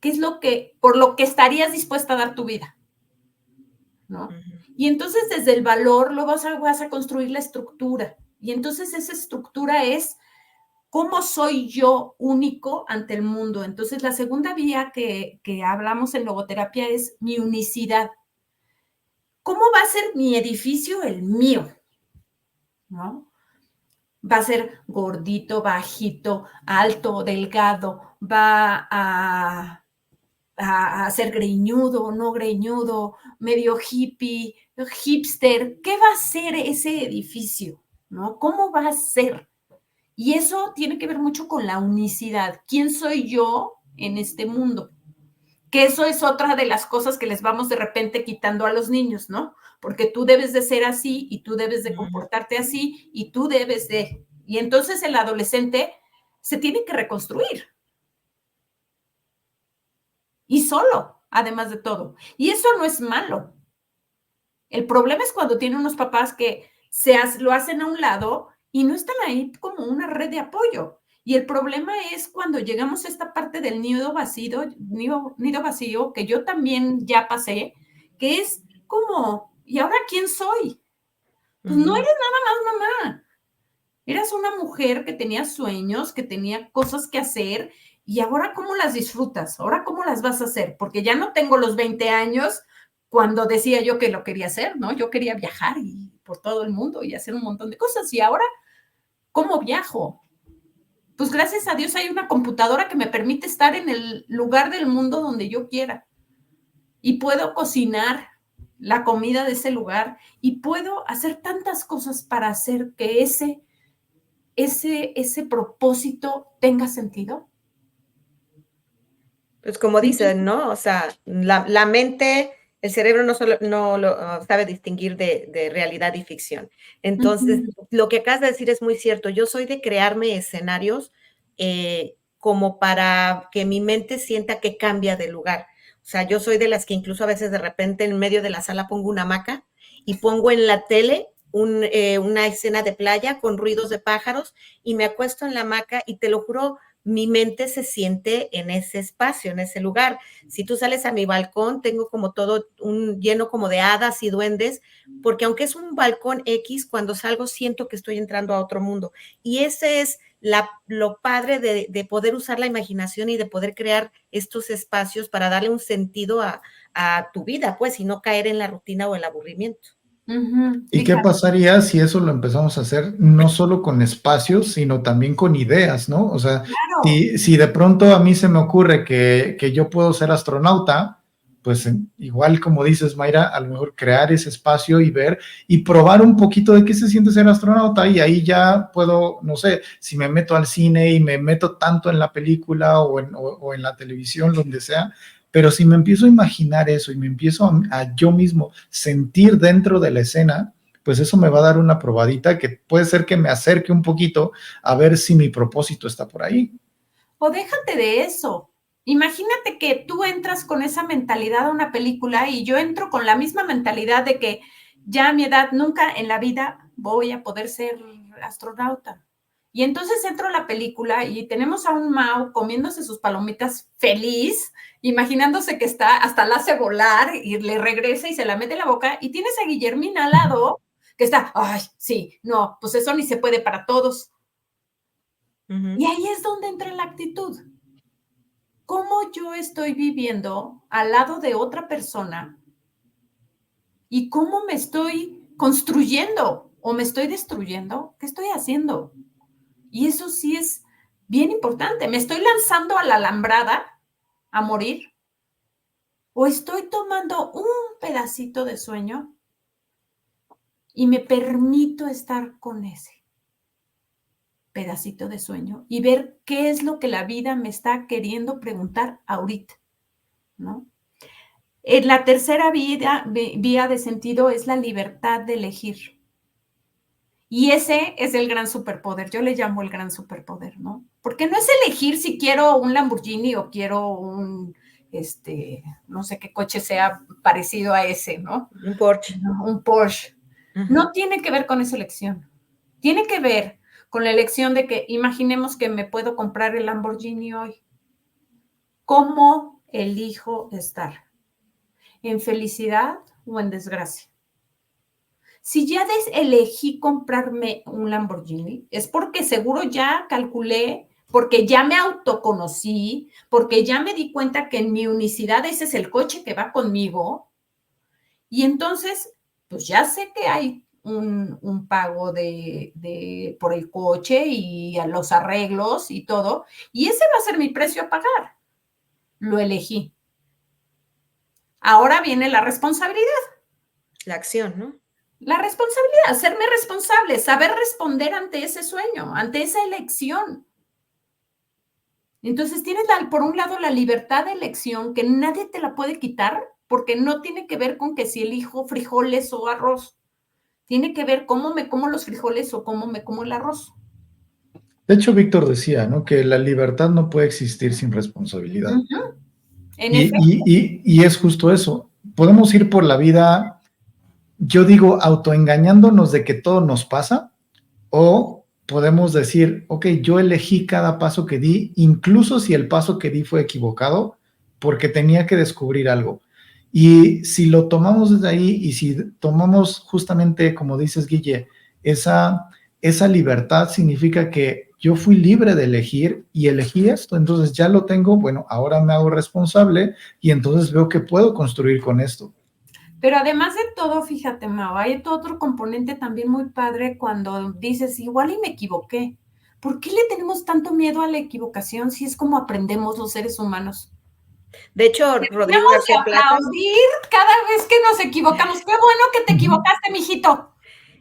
¿Qué es lo que, por lo que estarías dispuesta a dar tu vida? ¿No? Y entonces desde el valor lo vas a construir la estructura. Y entonces esa estructura es cómo soy yo único ante el mundo. Entonces la segunda vía que hablamos en logoterapia es mi unicidad. ¿Cómo va a ser mi edificio el mío? ¿No? Va a ser gordito, bajito, alto, delgado, va a ser greñudo, no greñudo, medio hippie, hipster. ¿Qué va a ser ese edificio? ¿No? ¿Cómo va a ser? Y eso tiene que ver mucho con la unicidad. ¿Quién soy yo en este mundo? Que eso es otra de las cosas que les vamos de repente quitando a los niños, ¿no? Porque tú debes de ser así y tú debes de comportarte así y tú debes de... Y entonces el adolescente se tiene que reconstruir. Y solo, además de todo. Y eso no es malo. El problema es cuando tiene unos papás que lo hacen a un lado y no están ahí como una red de apoyo. Y el problema es cuando llegamos a esta parte del nido vacío, que yo también ya pasé, que es como, ¿y ahora quién soy? Pues no eres nada más mamá. Eras una mujer que tenía sueños, que tenía cosas que hacer, y ahora ¿cómo las disfrutas? ¿Ahora cómo las vas a hacer? Porque ya no tengo los 20 años cuando decía yo que lo quería hacer, ¿no? Yo quería viajar por todo el mundo y hacer un montón de cosas. Y ahora, ¿cómo viajo? Pues gracias a Dios hay una computadora que me permite estar en el lugar del mundo donde yo quiera. Y puedo cocinar la comida de ese lugar y puedo hacer tantas cosas para hacer que ese propósito tenga sentido. Pues como dicen, ¿no? O sea, la mente, el cerebro no lo sabe distinguir de realidad y ficción. Entonces, lo que acabas de decir es muy cierto. Yo soy de crearme escenarios como para que mi mente sienta que cambia de lugar. O sea, yo soy de las que incluso a veces de repente en medio de la sala pongo una hamaca y pongo en la tele una escena de playa con ruidos de pájaros y me acuesto en la hamaca y te lo juro, mi mente se siente en ese espacio, en ese lugar. Si tú sales a mi balcón, tengo como todo lleno como de hadas y duendes, porque aunque es un balcón X, cuando salgo siento que estoy entrando a otro mundo. Y ese es lo padre de poder usar la imaginación y de poder crear estos espacios para darle un sentido a tu vida, pues, y no caer en la rutina o el aburrimiento. ¿Y qué pasaría si eso lo empezamos a hacer no solo con espacios, sino también con ideas, ¿no? O sea, claro. si de pronto a mí se me ocurre que yo puedo ser astronauta, pues igual como dices, Mayra, a lo mejor crear ese espacio y ver y probar un poquito de qué se siente ser astronauta y ahí ya puedo, no sé, si me meto al cine y me meto tanto en la película o en la televisión, donde sea. Pero si me empiezo a imaginar eso y me empiezo a yo mismo sentir dentro de la escena, pues eso me va a dar una probadita que puede ser que me acerque un poquito a ver si mi propósito está por ahí. O déjate de eso. Imagínate que tú entras con esa mentalidad a una película y yo entro con la misma mentalidad de que ya a mi edad nunca en la vida voy a poder ser astronauta. Y entonces entro a la película y tenemos a un Mao comiéndose sus palomitas feliz, imaginándose que está, hasta la hace volar y le regresa y se la mete en la boca. Y tienes a Guillermina al lado que está, ay, sí, no, pues eso ni se puede para todos. Y ahí es donde entra la actitud. ¿Cómo yo estoy viviendo al lado de otra persona? ¿Y cómo me estoy construyendo o me estoy destruyendo? ¿Qué estoy haciendo? Y eso sí es bien importante. ¿Me estoy lanzando a la alambrada a morir? ¿O estoy tomando un pedacito de sueño y me permito estar con ese pedacito de sueño y ver qué es lo que la vida me está queriendo preguntar ahorita, ¿no? La tercera vía de sentido es la libertad de elegir. Y ese es el gran superpoder, yo le llamo el gran superpoder, ¿no? Porque no es elegir si quiero un Lamborghini o quiero un, no sé qué coche sea parecido a ese, ¿no? Un Porsche. Un Porsche. No tiene que ver con esa elección. Tiene que ver con la elección de que imaginemos que me puedo comprar el Lamborghini hoy. ¿Cómo elijo estar? ¿En felicidad o en desgracia? Si ya elegí comprarme un Lamborghini, es porque seguro ya calculé, porque ya me autoconocí, porque ya me di cuenta que en mi unicidad ese es el coche que va conmigo. Y entonces, pues ya sé que hay un pago por el coche y a los arreglos y todo, y ese va a ser mi precio a pagar. Lo elegí. Ahora viene la responsabilidad. La acción, ¿no? La responsabilidad, hacerme responsable, saber responder ante ese sueño, ante esa elección. Entonces tienes, por un lado, la libertad de elección que nadie te la puede quitar porque no tiene que ver con que si elijo frijoles o arroz. Tiene que ver cómo me como los frijoles o cómo me como el arroz. De hecho, Víctor decía, ¿no?, que la libertad no puede existir sin responsabilidad. Y es justo eso. Podemos ir por la vida, yo digo, autoengañándonos de que todo nos pasa, o podemos decir, ok, yo elegí cada paso que di, incluso si el paso que di fue equivocado, porque tenía que descubrir algo. Y si lo tomamos desde ahí, y si tomamos justamente, como dices, Guille, esa libertad, significa que yo fui libre de elegir y elegí esto, entonces ya lo tengo, bueno, ahora me hago responsable y entonces veo que puedo construir con esto. Pero además de todo, fíjate, Mau, hay otro componente también muy padre cuando dices, igual y me equivoqué. ¿Por qué le tenemos tanto miedo a la equivocación si es como aprendemos los seres humanos? De hecho, Rodrigo García Platas. Aplaudir cada vez que nos equivocamos. Qué bueno que te equivocaste, mijito.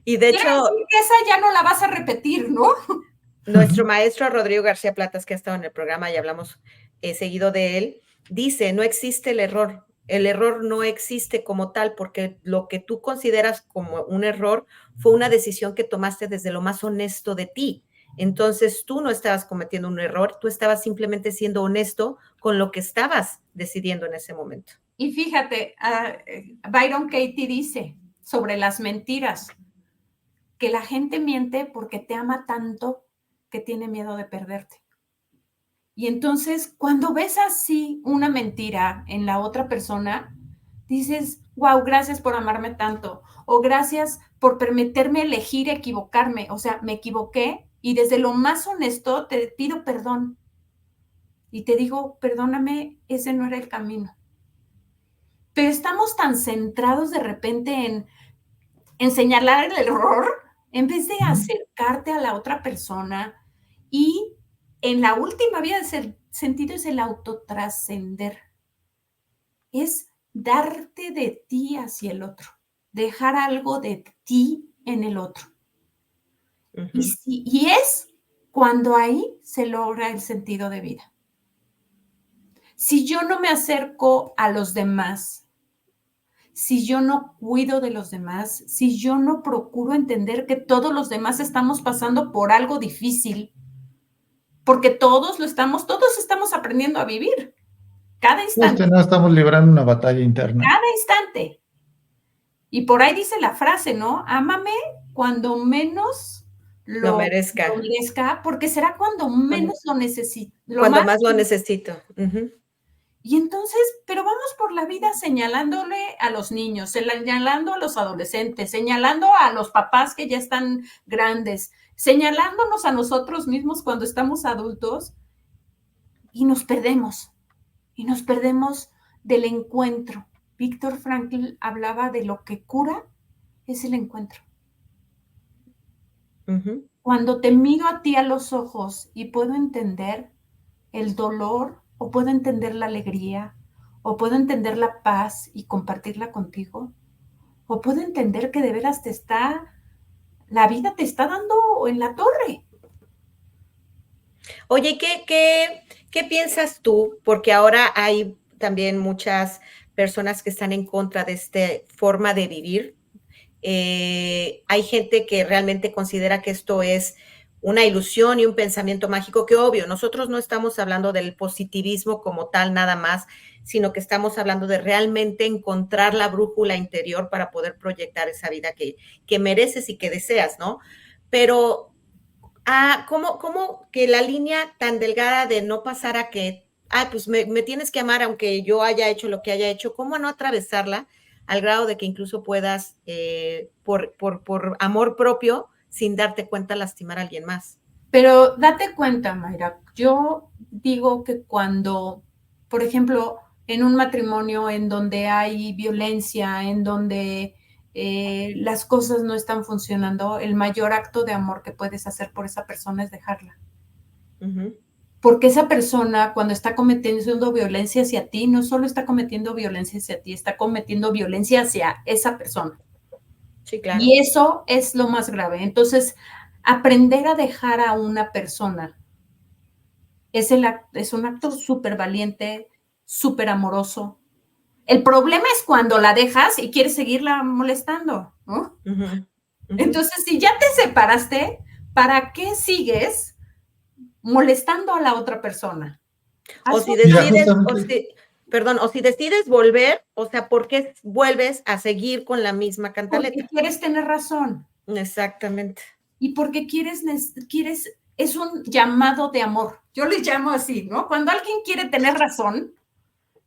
Y de hecho, decir que esa ya no la vas a repetir, ¿no? Nuestro maestro Rodrigo García Platas, que ha estado en el programa y hablamos seguido de él, dice, no existe el error. El error no existe como tal porque lo que tú consideras como un error fue una decisión que tomaste desde lo más honesto de ti. Entonces tú no estabas cometiendo un error, tú estabas simplemente siendo honesto con lo que estabas decidiendo en ese momento. Y fíjate, Byron Katie dice sobre las mentiras, que la gente miente porque te ama tanto que tiene miedo de perderte. Y entonces, cuando ves así una mentira en la otra persona, dices, wow, gracias por amarme tanto, o gracias por permitirme elegir equivocarme, o sea, me equivoqué y desde lo más honesto te pido perdón. Y te digo, perdóname, ese no era el camino. Pero estamos tan centrados de repente en señalar el error, en vez de acercarte a la otra persona. Y en la última vía de sentido es el autotrascender. Es darte de ti hacia el otro, dejar algo de ti en el otro. Y es cuando ahí se logra el sentido de vida. Si yo no me acerco a los demás, si yo no cuido de los demás, si yo no procuro entender que todos los demás estamos pasando por algo difícil, porque todos estamos aprendiendo a vivir. Cada instante. No estamos librando una batalla interna. Cada instante. Y por ahí dice la frase, ¿no? Ámame cuando menos lo merezca. Porque será cuando menos lo necesito. Cuando más lo necesito. Uh-huh. Y entonces, pero vamos por la vida señalándole a los niños, señalando a los adolescentes, señalando a los papás que ya están grandes, señalándonos a nosotros mismos cuando estamos adultos, y nos perdemos del encuentro. Víctor Frankl hablaba de lo que cura es el encuentro. Uh-huh. Cuando te miro a ti a los ojos y puedo entender el dolor, o puedo entender la alegría, o puedo entender la paz y compartirla contigo, o puedo entender que de veras la vida te está dando en la torre. Oye, ¿qué piensas tú? Porque ahora hay también muchas personas que están en contra de esta forma de vivir. Hay gente que realmente considera que esto es una ilusión y un pensamiento mágico, que obvio, nosotros no estamos hablando del positivismo como tal nada más, sino que estamos hablando de realmente encontrar la brújula interior para poder proyectar esa vida que mereces y que deseas, ¿no? Pero, ¿cómo que la línea tan delgada de no pasar a que, pues me tienes que amar aunque yo haya hecho lo que haya hecho, ¿cómo no atravesarla al grado de que incluso puedas, por amor propio, sin darte cuenta, lastimar a alguien más? Pero date cuenta, Mayra, yo digo que cuando, por ejemplo, en un matrimonio en donde hay violencia, en donde las cosas no están funcionando, el mayor acto de amor que puedes hacer por esa persona es dejarla. Uh-huh. Porque esa persona, cuando está cometiendo violencia hacia ti, no solo está cometiendo violencia hacia ti, está cometiendo violencia hacia esa persona. Sí, claro. Y eso es lo más grave. Entonces, aprender a dejar a una persona es un acto súper valiente, súper amoroso. El problema es cuando la dejas y quieres seguirla molestando, ¿no? Uh-huh. Uh-huh. Entonces, si ya te separaste, ¿para qué sigues molestando a la otra persona? O si decides, o si decides volver, o sea, ¿por qué vuelves a seguir con la misma cantaleta? Porque quieres tener razón. Exactamente. Y porque quieres, es un llamado de amor. Yo les llamo así, ¿no? Cuando alguien quiere tener razón,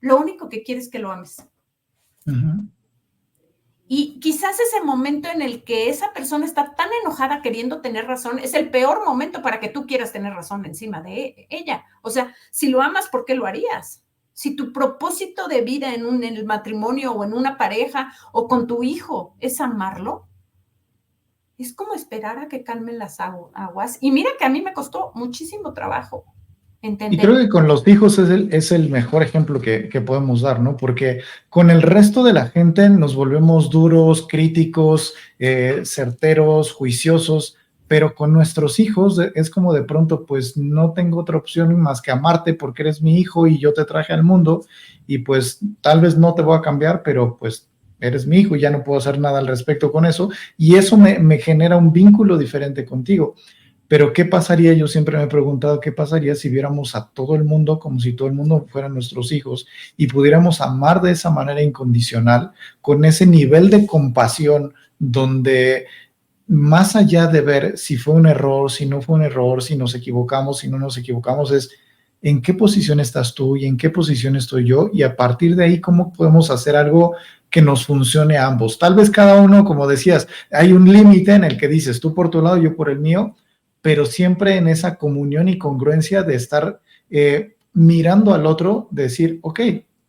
lo único que quiere es que lo ames. Uh-huh. Y quizás ese momento en el que esa persona está tan enojada queriendo tener razón es el peor momento para que tú quieras tener razón encima de ella. O sea, si lo amas, ¿por qué lo harías? Si tu propósito de vida en el matrimonio o en una pareja o con tu hijo es amarlo, es como esperar a que calmen las aguas. Y mira que a mí me costó muchísimo trabajo entender. Y creo que con los hijos es el mejor ejemplo que podemos dar, ¿no? Porque con el resto de la gente nos volvemos duros, críticos, certeros, juiciosos, pero con nuestros hijos es como de pronto, pues no tengo otra opción más que amarte porque eres mi hijo y yo te traje al mundo y pues tal vez no te voy a cambiar, pero pues eres mi hijo y ya no puedo hacer nada al respecto con eso, y eso me genera un vínculo diferente contigo. Pero ¿qué pasaría? Yo siempre me he preguntado qué pasaría si viéramos a todo el mundo como si todo el mundo fueran nuestros hijos y pudiéramos amar de esa manera incondicional, con ese nivel de compasión donde más allá de ver si fue un error, si no fue un error, si nos equivocamos, si no nos equivocamos, es en qué posición estás tú y en qué posición estoy yo, y a partir de ahí cómo podemos hacer algo que nos funcione a ambos. Tal vez cada uno, como decías, hay un límite en el que dices tú por tu lado, yo por el mío, pero siempre en esa comunión y congruencia de estar mirando al otro, de decir, ok,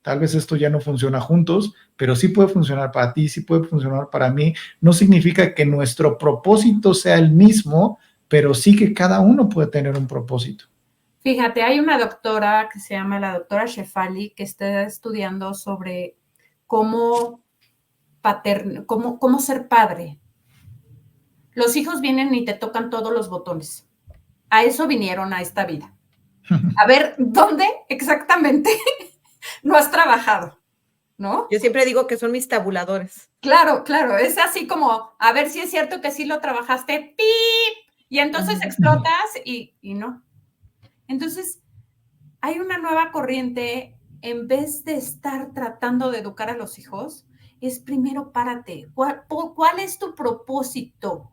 tal vez esto ya no funciona juntos, pero sí puede funcionar para ti, sí puede funcionar para mí. No significa que nuestro propósito sea el mismo, pero sí que cada uno puede tener un propósito. Fíjate, hay una doctora que se llama la doctora Shefali que está estudiando sobre cómo ser padre. Los hijos vienen y te tocan todos los botones. A eso vinieron a esta vida. A ver, ¿dónde exactamente no has trabajado? ¿No? Yo siempre digo que son mis tabuladores. Claro, claro. Es así como, a ver si es cierto que sí lo trabajaste, ¡pip! Y entonces explotas y no. Entonces, hay una nueva corriente. En vez de estar tratando de educar a los hijos, es primero párate. ¿Cuál es tu propósito?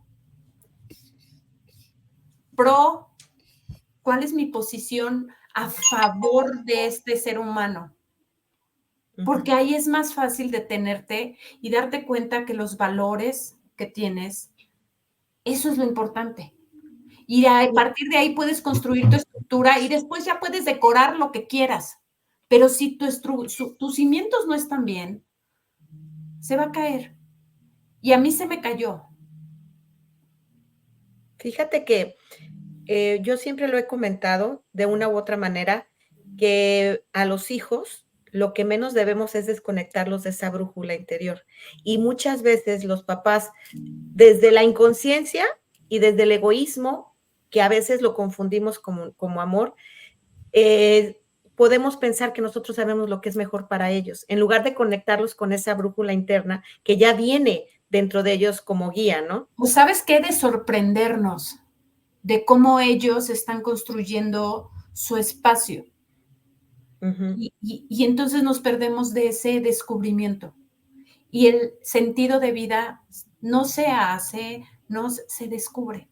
¿Cuál es mi posición a favor de este ser humano? Porque ahí es más fácil detenerte y darte cuenta que los valores que tienes, eso es lo importante. Y a partir de ahí puedes construir tu estructura y después ya puedes decorar lo que quieras. Pero si tus cimientos no están bien, se va a caer. Y a mí se me cayó. Fíjate que yo siempre lo he comentado de una u otra manera, que a los hijos lo que menos debemos es desconectarlos de esa brújula interior. Y muchas veces los papás, desde la inconsciencia y desde el egoísmo, que a veces lo confundimos como amor, podemos pensar que nosotros sabemos lo que es mejor para ellos, en lugar de conectarlos con esa brújula interna que ya viene dentro de ellos como guía, ¿no? Pues, ¿sabes qué? De sorprendernos de cómo ellos están construyendo su espacio. Y entonces nos perdemos de ese descubrimiento. Y el sentido de vida no se hace, no se descubre.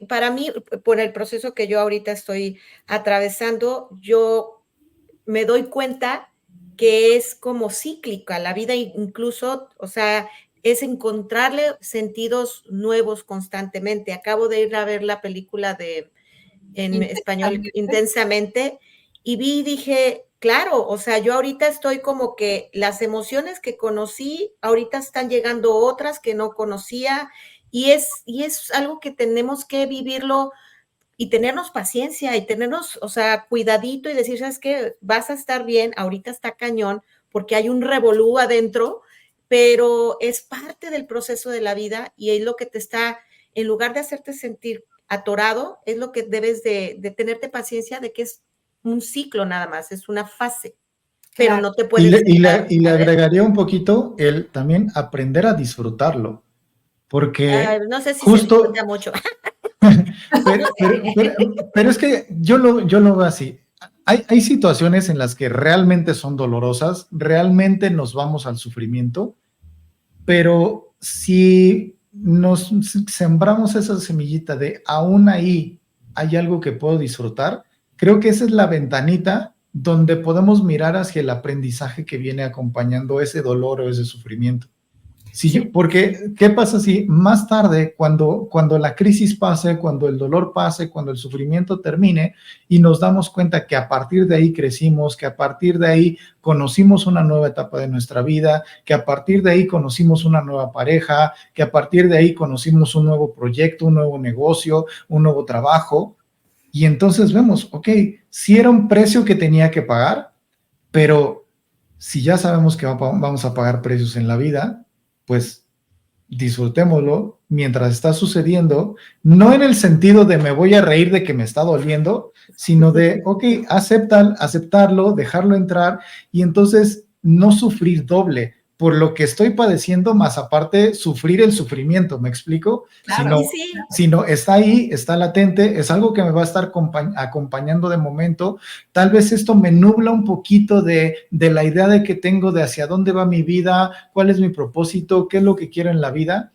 Para mí, por el proceso que yo ahorita estoy atravesando, yo me doy cuenta que es como cíclica la vida, incluso, o sea, es encontrarle sentidos nuevos constantemente. Acabo de ir a ver la película en español, Intensamente, y dije, claro, o sea, yo ahorita estoy como que las emociones que conocí, ahorita están llegando otras que no conocía, y es algo que tenemos que vivirlo y tenernos paciencia y tenernos, o sea, cuidadito y decir, ¿sabes qué? Vas a estar bien, ahorita está cañón, porque hay un revolú adentro, pero es parte del proceso de la vida y es lo que te está, en lugar de hacerte sentir atorado, es lo que debes de tenerte paciencia de que es un ciclo nada más, es una fase, pero Claro. no te puedes... Y le agregaría un poquito el también aprender a disfrutarlo, porque no sé si justo... se disfruta mucho. pero es que yo lo veo así. Hay situaciones en las que realmente son dolorosas, realmente nos vamos al sufrimiento, pero si nos sembramos esa semillita de aún ahí hay algo que puedo disfrutar, creo que esa es la ventanita donde podemos mirar hacia el aprendizaje que viene acompañando ese dolor o ese sufrimiento. Sí, porque, ¿qué pasa si más tarde, cuando la crisis pase, cuando el dolor pase, cuando el sufrimiento termine y nos damos cuenta que a partir de ahí crecimos, que a partir de ahí conocimos una nueva etapa de nuestra vida, que a partir de ahí conocimos una nueva pareja, que a partir de ahí conocimos un nuevo proyecto, un nuevo negocio, un nuevo trabajo? Y entonces vemos, ok, sí era un precio que tenía que pagar, pero si ya sabemos que vamos a pagar precios en la vida, pues disfrutémoslo mientras está sucediendo, no en el sentido de me voy a reír de que me está doliendo, sino de, ok, aceptarlo, dejarlo entrar y entonces no sufrir doble por lo que estoy padeciendo, más aparte sufrir el sufrimiento, ¿me explico? Claro, Sino está ahí, está latente, es algo que me va a estar acompañando de momento. Tal vez esto me nubla un poquito de la idea de que tengo de hacia dónde va mi vida, cuál es mi propósito, qué es lo que quiero en la vida,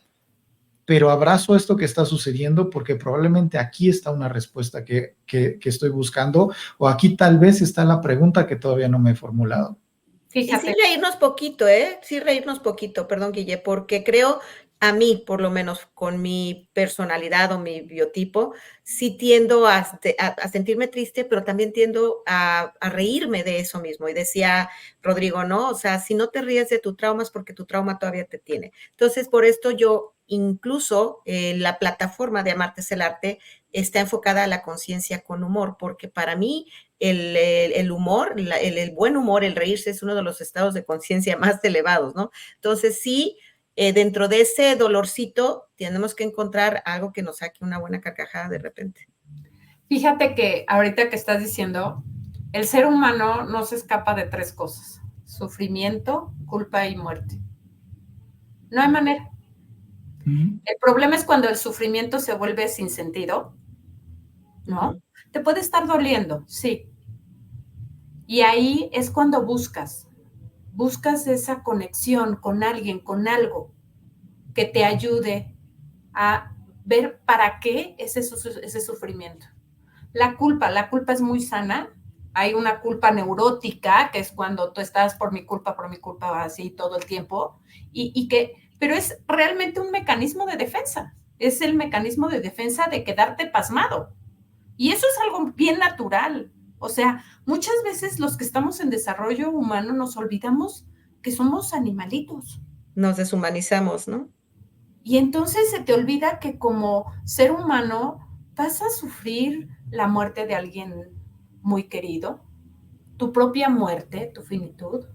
pero abrazo esto que está sucediendo porque probablemente aquí está una respuesta que estoy buscando, o aquí tal vez está la pregunta que todavía no me he formulado. Fíjate. Y sí reírnos poquito, sí reírnos poquito, perdón, Guille, porque creo, a mí, por lo menos con mi personalidad o mi biotipo, sí tiendo a sentirme triste, pero también tiendo a reírme de eso mismo. Y decía Rodrigo, ¿no? O sea, si no te ríes de tu trauma es porque tu trauma todavía te tiene. Entonces, por esto yo, incluso la plataforma de Amarte es el Arte está enfocada a la conciencia con humor, porque para mí el humor, el buen humor, el reírse es uno de los estados de conciencia más elevados, ¿no? Entonces, sí, dentro de ese dolorcito tenemos que encontrar algo que nos saque una buena carcajada de repente. Fíjate que ahorita que estás diciendo, el ser humano no se escapa de 3 cosas: sufrimiento, culpa y muerte. No hay manera. El problema es cuando el sufrimiento se vuelve sin sentido, ¿no? Te puede estar doliendo, sí. Y ahí es cuando buscas esa conexión con alguien, con algo que te ayude a ver para qué es ese sufrimiento. La culpa es muy sana. Hay una culpa neurótica, que es cuando tú estás por mi culpa, así todo el tiempo, pero es realmente un mecanismo de defensa. Es el mecanismo de defensa de quedarte pasmado. Y eso es algo bien natural. O sea, muchas veces los que estamos en desarrollo humano nos olvidamos que somos animalitos. Nos deshumanizamos, ¿no? Y entonces se te olvida que como ser humano vas a sufrir la muerte de alguien muy querido, tu propia muerte, tu finitud,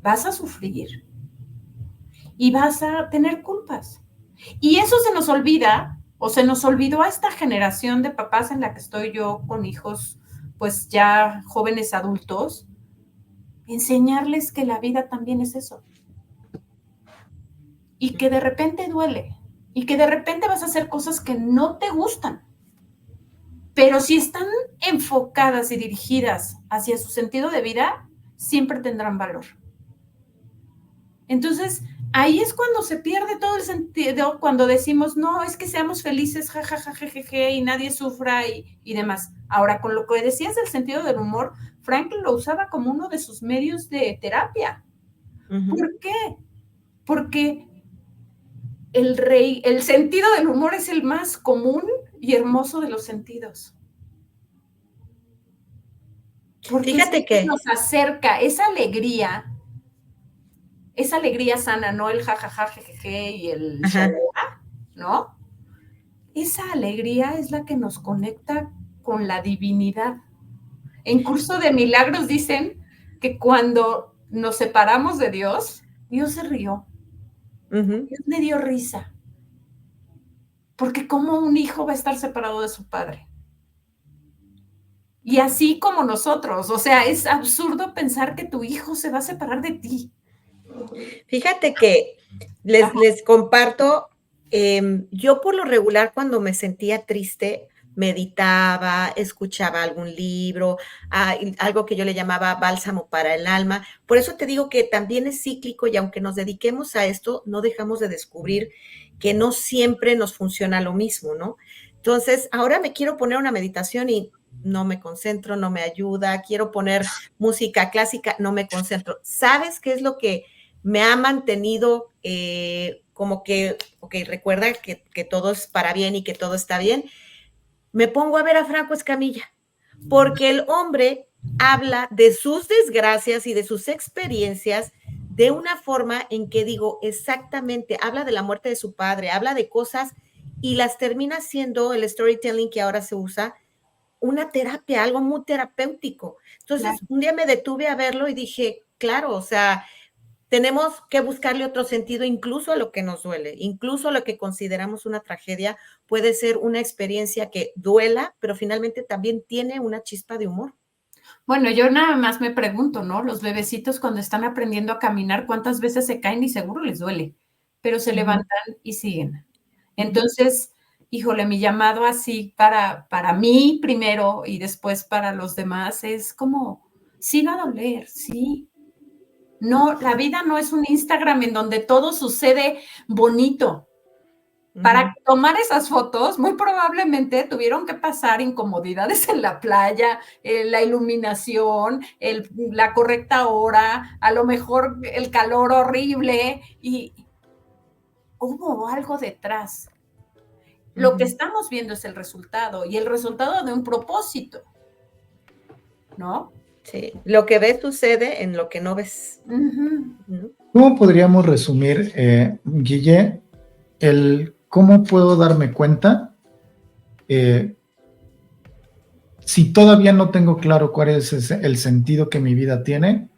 vas a sufrir y vas a tener culpas. Y eso se nos olvida, o se nos olvidó a esta generación de papás en la que estoy yo con hijos, pues ya jóvenes adultos, enseñarles que la vida también es eso. Y que de repente duele, y que de repente vas a hacer cosas que no te gustan. Pero si están enfocadas y dirigidas hacia su sentido de vida, siempre tendrán valor. Entonces, ahí es cuando se pierde todo el sentido, cuando decimos, no, es que seamos felices, jajajajeje, y nadie sufra y demás. Ahora, con lo que decías del sentido del humor, Franklin lo usaba como uno de sus medios de terapia. ¿Por qué? Porque el sentido del humor es el más común y hermoso de los sentidos. Porque Fíjate que nos acerca esa alegría sana, no el jajaja, jejeje y el shalala, ¿no? Esa alegría es la que nos conecta con la divinidad. En Curso de Milagros dicen que cuando nos separamos de Dios, Dios se rió. Dios le dio risa. Porque ¿cómo un hijo va a estar separado de su padre? Y así como nosotros, o sea, es absurdo pensar que tu hijo se va a separar de ti. Fíjate que les comparto, yo por lo regular cuando me sentía triste, meditaba, escuchaba algún libro, algo que yo le llamaba bálsamo para el alma. Por eso te digo que también es cíclico y aunque nos dediquemos a esto, no dejamos de descubrir que no siempre nos funciona lo mismo, ¿no? Entonces, ahora me quiero poner una meditación y no me concentro, no me ayuda, quiero poner música clásica, no me concentro. ¿Sabes qué es lo que me ha mantenido como que, ok, recuerda que todo es para bien y que todo está bien? Me pongo a ver a Franco Escamilla, porque el hombre habla de sus desgracias y de sus experiencias de una forma en que digo, exactamente, habla de la muerte de su padre, habla de cosas y las termina siendo el storytelling que ahora se usa, una terapia, algo muy terapéutico. Entonces, un día me detuve a verlo y dije, claro, o sea, tenemos que buscarle otro sentido incluso a lo que nos duele, incluso a lo que consideramos una tragedia, puede ser una experiencia que duela, pero finalmente también tiene una chispa de humor. Bueno, yo nada más me pregunto, ¿no? Los bebecitos cuando están aprendiendo a caminar, ¿cuántas veces se caen y seguro les duele? Pero se levantan y siguen. Entonces, híjole, mi llamado así para mí primero y después para los demás es como, sí va a doler, sí. No, la vida no es un Instagram en donde todo sucede bonito. Para tomar esas fotos, muy probablemente tuvieron que pasar incomodidades en la playa, la iluminación, la correcta hora, a lo mejor el calor horrible, y hubo algo detrás. Lo que estamos viendo es el resultado, y el resultado de un propósito, ¿no? Sí, lo que ves sucede en lo que no ves. ¿Cómo podríamos resumir, Guille, cómo puedo darme cuenta si todavía no tengo claro cuál es el sentido que mi vida tiene?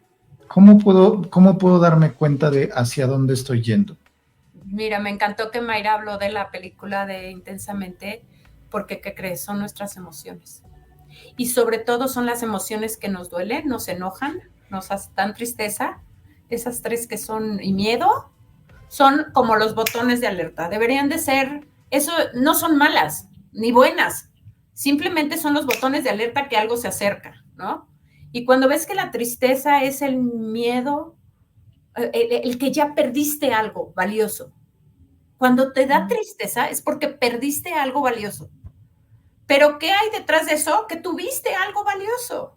¿Cómo puedo darme cuenta de hacia dónde estoy yendo? Mira, me encantó que Mayra habló de la película de Intensamente, porque, ¿qué crees? Son nuestras emociones. Y sobre todo son las emociones que nos duelen, nos enojan, nos dan tristeza. Esas tres que son, y miedo, son como los botones de alerta. Deberían de ser, eso no son malas ni buenas, simplemente son los botones de alerta que algo se acerca, ¿no? Y cuando ves que la tristeza es el miedo, el que ya perdiste algo valioso, Cuando te da tristeza es porque perdiste algo valioso. Pero ¿qué hay detrás de eso? Que tuviste algo valioso.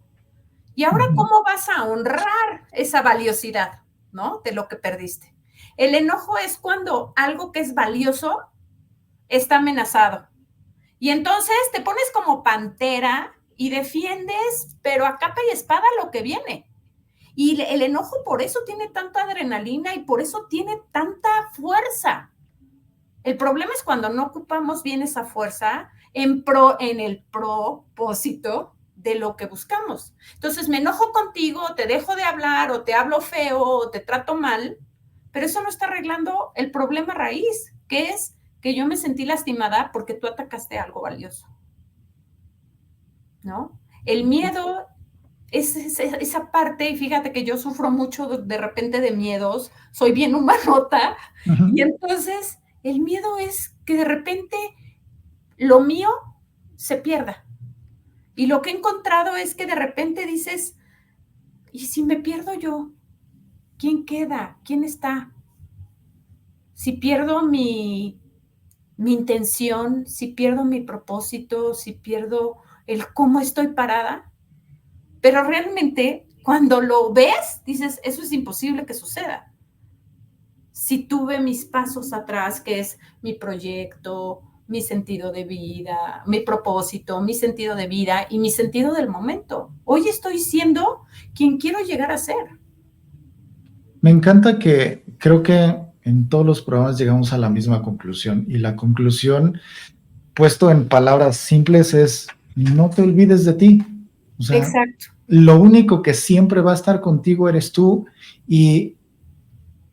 Y ahora, ¿cómo vas a honrar esa valiosidad, ¿no? De lo que perdiste. El enojo es cuando algo que es valioso está amenazado. Y entonces te pones como pantera y defiendes, pero a capa y espada lo que viene. Y el enojo por eso tiene tanta adrenalina y por eso tiene tanta fuerza. El problema es cuando no ocupamos bien esa fuerza en el propósito de lo que buscamos. Entonces me enojo contigo, te dejo de hablar, o te hablo feo, o te trato mal, pero eso no está arreglando el problema raíz, que es que yo me sentí lastimada porque tú atacaste algo valioso, ¿no? El miedo es esa parte, y fíjate que yo sufro mucho de repente de miedos, soy bien humanota, y entonces el miedo es que de repente lo mío se pierda. Y lo que he encontrado es que de repente dices, ¿y si me pierdo yo? ¿Quién queda? ¿Quién está? Si pierdo mi intención, si pierdo mi propósito, si pierdo el cómo estoy parada, pero realmente cuando lo ves, dices, eso es imposible que suceda. Si tuve mis pasos atrás, que es mi proyecto, mi sentido de vida, mi propósito, mi sentido de vida y mi sentido del momento. Hoy estoy siendo quien quiero llegar a ser. Me encanta que creo que en todos los programas llegamos a la misma conclusión, y la conclusión, puesto en palabras simples, es no te olvides de ti. O sea, exacto. Lo único que siempre va a estar contigo eres tú, y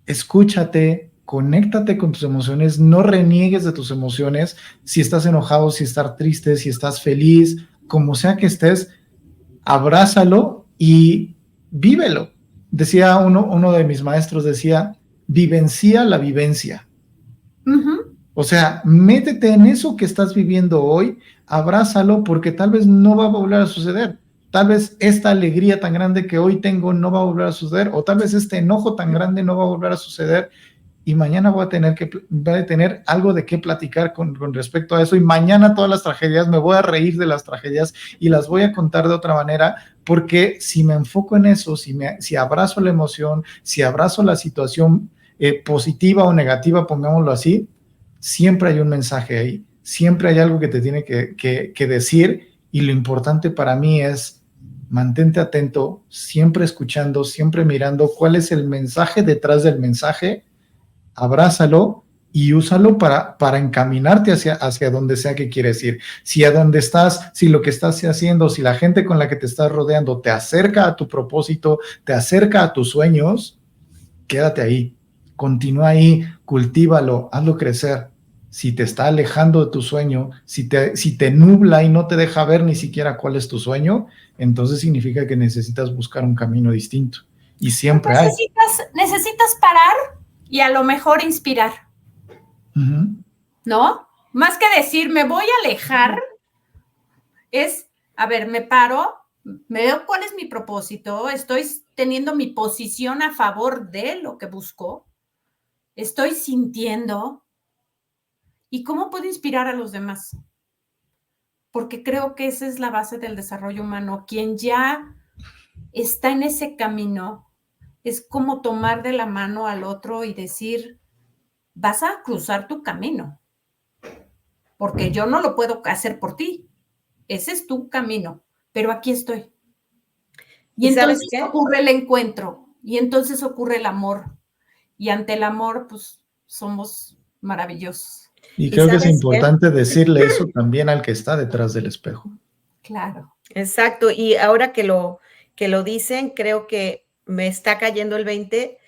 escúchate, conéctate con tus emociones, no reniegues de tus emociones. Si estás enojado, si estás triste, si estás feliz, como sea que estés, abrázalo y vívelo. Decía uno de mis maestros, decía, vivencia la vivencia. O sea, métete en eso que estás viviendo hoy, abrázalo, porque tal vez no va a volver a suceder. Tal vez esta alegría tan grande que hoy tengo no va a volver a suceder, o tal vez este enojo tan grande no va a volver a suceder, y mañana voy a tener algo de qué platicar con respecto a eso, y mañana todas las tragedias, me voy a reír de las tragedias y las voy a contar de otra manera, porque si me enfoco en eso, si abrazo la emoción, si abrazo la situación positiva o negativa, pongámoslo así, siempre hay un mensaje ahí, siempre hay algo que te tiene que decir, y lo importante para mí es mantente atento, siempre escuchando, siempre mirando cuál es el mensaje detrás del mensaje, abrázalo y úsalo para encaminarte hacia donde sea que quieres ir. Si a donde estás, si lo que estás haciendo, si la gente con la que te estás rodeando te acerca a tu propósito, te acerca a tus sueños, quédate ahí, continúa ahí, cultívalo, hazlo crecer. Si te está alejando de tu sueño, si te nubla y no te deja ver ni siquiera cuál es tu sueño, entonces significa que necesitas buscar un camino distinto. Y siempre hay. Necesitas parar y a lo mejor inspirar. ¿No? Más que decir, me voy a alejar, es, a ver, me paro, me veo cuál es mi propósito, estoy teniendo mi posición a favor de lo que busco, estoy sintiendo, ¿y cómo puedo inspirar a los demás? Porque creo que esa es la base del desarrollo humano. Quien ya está en ese camino es como tomar de la mano al otro y decir, vas a cruzar tu camino, porque yo no lo puedo hacer por ti. Ese es tu camino, pero aquí estoy. Y entonces ocurre el encuentro, y entonces ocurre el amor. Y ante el amor, pues, somos maravillosos. Y creo que es importante decirle eso también al que está detrás del espejo. Claro. Exacto, y ahora que lo dicen, creo que me está cayendo el 20,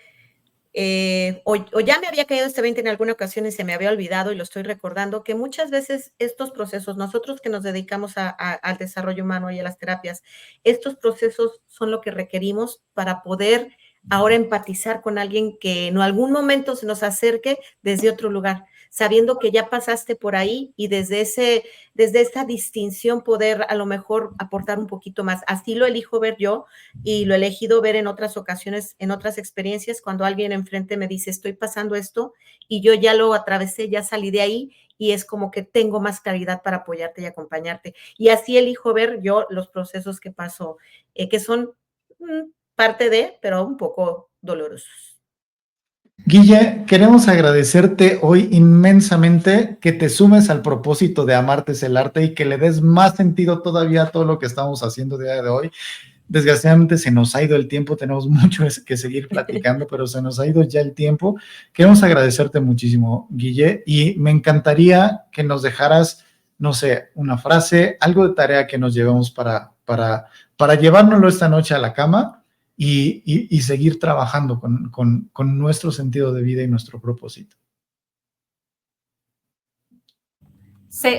o ya me había caído este 20 en alguna ocasión y se me había olvidado, y lo estoy recordando, que muchas veces estos procesos, nosotros que nos dedicamos al desarrollo humano y a las terapias, estos procesos son lo que requerimos para poder ahora empatizar con alguien que en algún momento se nos acerque desde otro lugar. sabiendo que ya pasaste por ahí y desde esa distinción poder a lo mejor aportar un poquito más. Así lo elijo ver yo y lo he elegido ver en otras ocasiones, en otras experiencias, cuando alguien enfrente me dice, estoy pasando esto y yo ya lo atravesé, ya salí de ahí y es como que tengo más claridad para apoyarte y acompañarte. Y así elijo ver yo los procesos que paso, que son parte de, pero un poco dolorosos. Guille, queremos agradecerte hoy inmensamente que te sumes al propósito de Amarte es el arte y que le des más sentido todavía a todo lo que estamos haciendo el día de hoy. Desgraciadamente se nos ha ido el tiempo, tenemos mucho que seguir platicando, pero se nos ha ido ya el tiempo. Queremos agradecerte muchísimo, Guille, y me encantaría que nos dejaras, no sé, una frase, algo de tarea que nos llevemos para llevárnoslo esta noche a la cama y seguir trabajando con nuestro sentido de vida y nuestro propósito.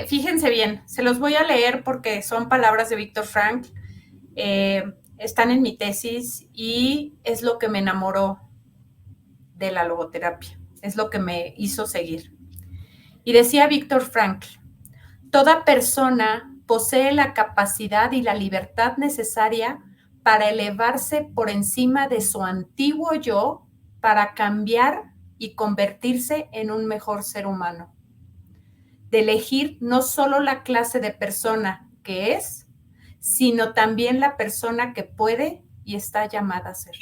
Fíjense bien, se los voy a leer porque son palabras de Viktor Frankl. Están en mi tesis y es lo que me enamoró de la logoterapia, es lo que me hizo seguir. Y decía Viktor Frankl, toda persona posee la capacidad y la libertad necesaria para elevarse por encima de su antiguo yo, para cambiar y convertirse en un mejor ser humano. De elegir no solo la clase de persona que es, sino también la persona que puede y está llamada a ser.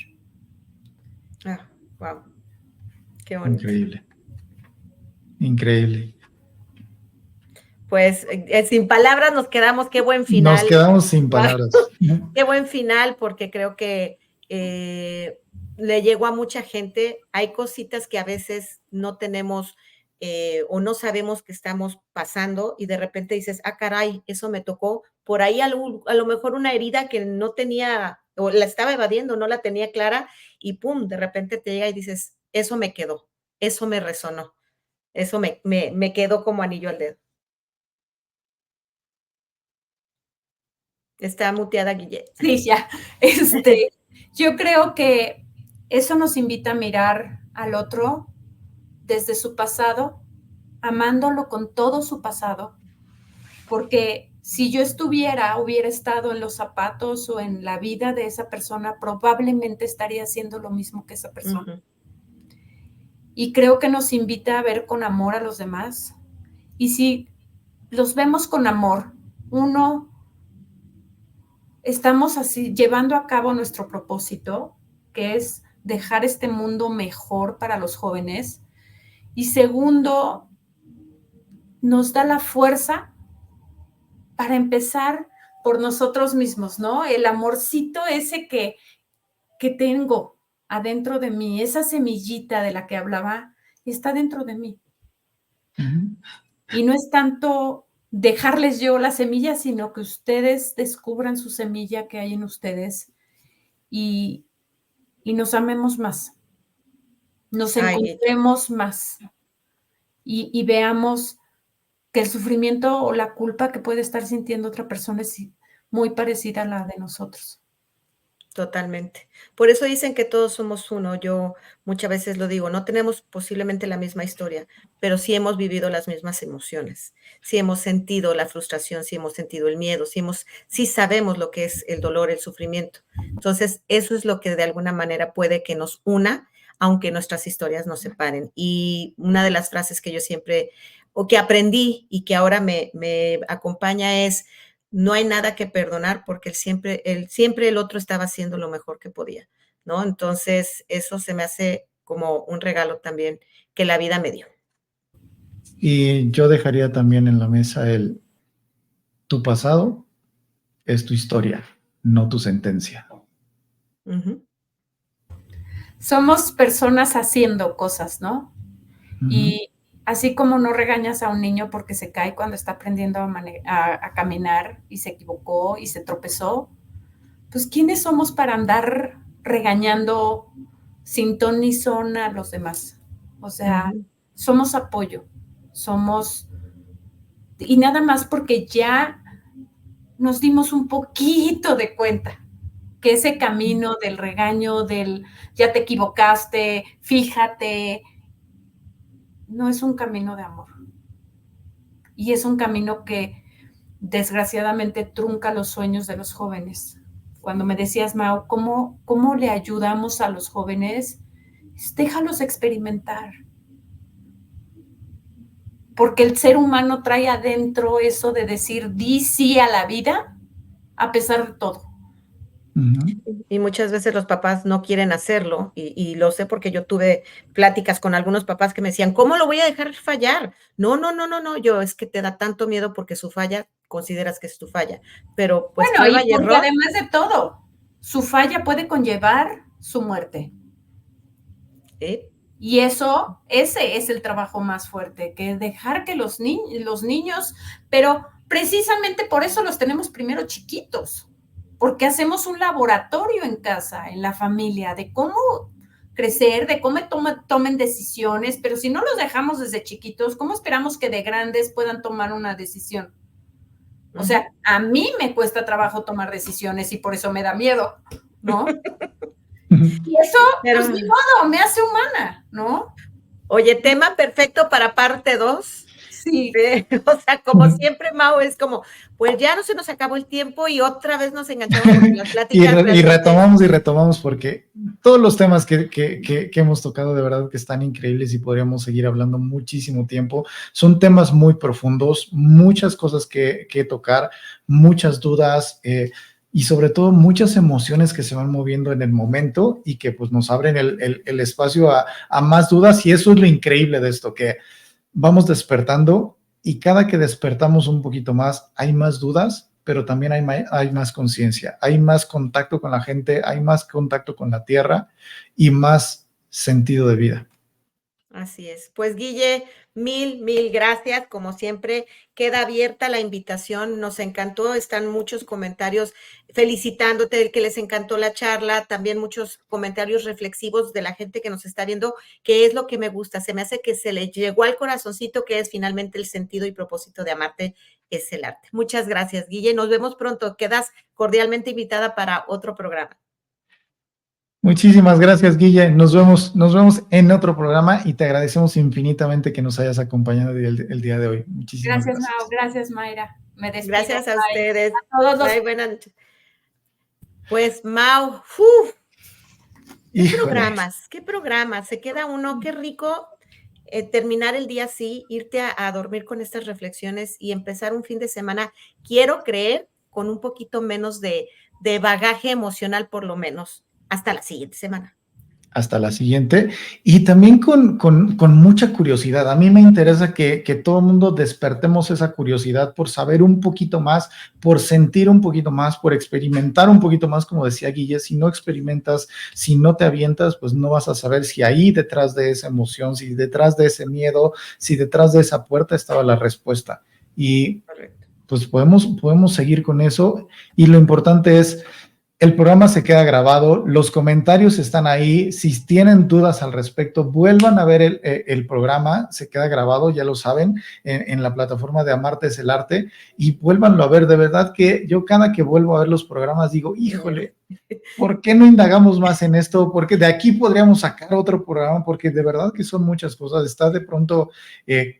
Ah, wow. Qué bonito. Increíble. Increíble. Pues sin palabras nos quedamos, qué buen final. Nos quedamos sin palabras. Qué buen final, porque creo que le llegó a mucha gente. Hay cositas que a veces no tenemos o no sabemos que estamos pasando y de repente dices, ah, caray, eso me tocó. Por ahí a lo mejor una herida que no tenía o la estaba evadiendo, no la tenía clara y pum, de repente te llega y dices, eso me quedó, eso me resonó, eso me quedó como anillo al dedo. Está muteada, Guille. Sí, ya. Yo creo que eso nos invita a mirar al otro desde su pasado, amándolo con todo su pasado, porque si yo hubiera estado en los zapatos o en la vida de esa persona, probablemente estaría haciendo lo mismo que esa persona. Uh-huh. Y creo que nos invita a ver con amor a los demás. Y si los vemos con amor, estamos así llevando a cabo nuestro propósito, que es dejar este mundo mejor para los jóvenes. Y segundo, nos da la fuerza para empezar por nosotros mismos, ¿no? El amorcito ese que tengo adentro de mí, esa semillita de la que hablaba, está dentro de mí. Uh-huh. Y no es tanto dejarles yo la semilla, sino que ustedes descubran su semilla que hay en ustedes y nos amemos más, nos encontremos más y veamos que el sufrimiento o la culpa que puede estar sintiendo otra persona es muy parecida a la de nosotros. Totalmente. Por eso dicen que todos somos uno. Yo muchas veces lo digo, no tenemos posiblemente la misma historia, pero sí hemos vivido las mismas emociones. Sí hemos sentido la frustración, sí hemos sentido el miedo, sí sabemos lo que es el dolor, el sufrimiento. Entonces, eso es lo que de alguna manera puede que nos una, aunque nuestras historias nos separen. Y una de las frases que yo siempre, o que aprendí y que ahora me acompaña es, no hay nada que perdonar porque siempre el otro estaba haciendo lo mejor que podía, ¿no? Entonces, eso se me hace como un regalo también que la vida me dio. Y yo dejaría también en la mesa tu pasado es tu historia, no tu sentencia. Uh-huh. Somos personas haciendo cosas, ¿no? Uh-huh. Y así como no regañas a un niño porque se cae cuando está aprendiendo a caminar y se equivocó y se tropezó, pues ¿quiénes somos para andar regañando sin ton ni son a los demás? O sea, uh-huh. Somos apoyo, y nada más porque ya nos dimos un poquito de cuenta que ese camino del regaño, del ya te equivocaste, fíjate, no es un camino de amor. Y es un camino que desgraciadamente trunca los sueños de los jóvenes. Cuando me decías, Mau, ¿cómo le ayudamos a los jóvenes? Déjalos experimentar. Porque el ser humano trae adentro eso de decir di sí a la vida a pesar de todo. Y muchas veces los papás no quieren hacerlo, y lo sé porque yo tuve pláticas con algunos papás que me decían, ¿cómo lo voy a dejar fallar? No, yo, es que te da tanto miedo porque su falla, consideras que es tu falla, pero pues bueno, prueba y porque error. Además de todo, su falla puede conllevar su muerte. Y ese es el trabajo más fuerte, que dejar que los niños, pero precisamente por eso los tenemos primero chiquitos, porque hacemos un laboratorio en casa, en la familia, de cómo crecer, de cómo tomen decisiones, pero si no los dejamos desde chiquitos, ¿cómo esperamos que de grandes puedan tomar una decisión? O sea, a mí me cuesta trabajo tomar decisiones y por eso me da miedo, ¿no? Y eso, pues ni modo, me hace humana, ¿no? Oye, tema perfecto para parte 2. Sí. O sea, como siempre, Mau, es como, pues ya no se nos acabó el tiempo y otra vez nos enganchamos con las pláticas. y retomamos porque todos los temas que hemos tocado de verdad que están increíbles y podríamos seguir hablando muchísimo tiempo. Son temas muy profundos, muchas cosas que tocar, muchas dudas, y sobre todo muchas emociones que se van moviendo en el momento y que pues nos abren el espacio a más dudas, y eso es lo increíble de esto, que vamos despertando y cada que despertamos un poquito más hay más dudas, pero también hay más conciencia, hay más contacto con la gente, hay más contacto con la tierra y más sentido de vida. Así es. Pues Guille, mil gracias. Como siempre, queda abierta la invitación. Nos encantó, están muchos comentarios felicitándote, que les encantó la charla, también muchos comentarios reflexivos de la gente que nos está viendo, que es lo que me gusta. Se me hace que se le llegó al corazoncito, que es finalmente el sentido y propósito de amarte, es el arte. Muchas gracias, Guille. Nos vemos pronto. Quedas cordialmente invitada para otro programa. Muchísimas gracias, Guille. Nos vemos en otro programa y te agradecemos infinitamente que nos hayas acompañado el día de hoy. Muchísimas gracias. Gracias, Mau. Gracias, Mayra. Me despido. Gracias a ustedes. A todos los... Buenas noches. Pues, Mau, qué programas. Se queda uno, qué rico terminar el día así, irte a dormir con estas reflexiones y empezar un fin de semana, quiero creer, con un poquito menos de bagaje emocional, por lo menos. Hasta la siguiente semana. Hasta la siguiente. Y también con mucha curiosidad. A mí me interesa que todo el mundo despertemos esa curiosidad por saber un poquito más, por sentir un poquito más, por experimentar un poquito más, como decía Guille. Si no experimentas, si no te avientas, pues no vas a saber si ahí detrás de esa emoción, si detrás de ese miedo, si detrás de esa puerta estaba la respuesta. Y pues podemos seguir con eso. Y lo importante es, el programa se queda grabado, los comentarios están ahí. Si tienen dudas al respecto, vuelvan a ver el programa, se queda grabado, ya lo saben, en la plataforma de Amarte es el Arte, y vuélvanlo a ver. De verdad que yo cada que vuelvo a ver los programas digo, híjole, ¿por qué no indagamos más en esto? Porque de aquí podríamos sacar otro programa, porque de verdad que son muchas cosas. Está de pronto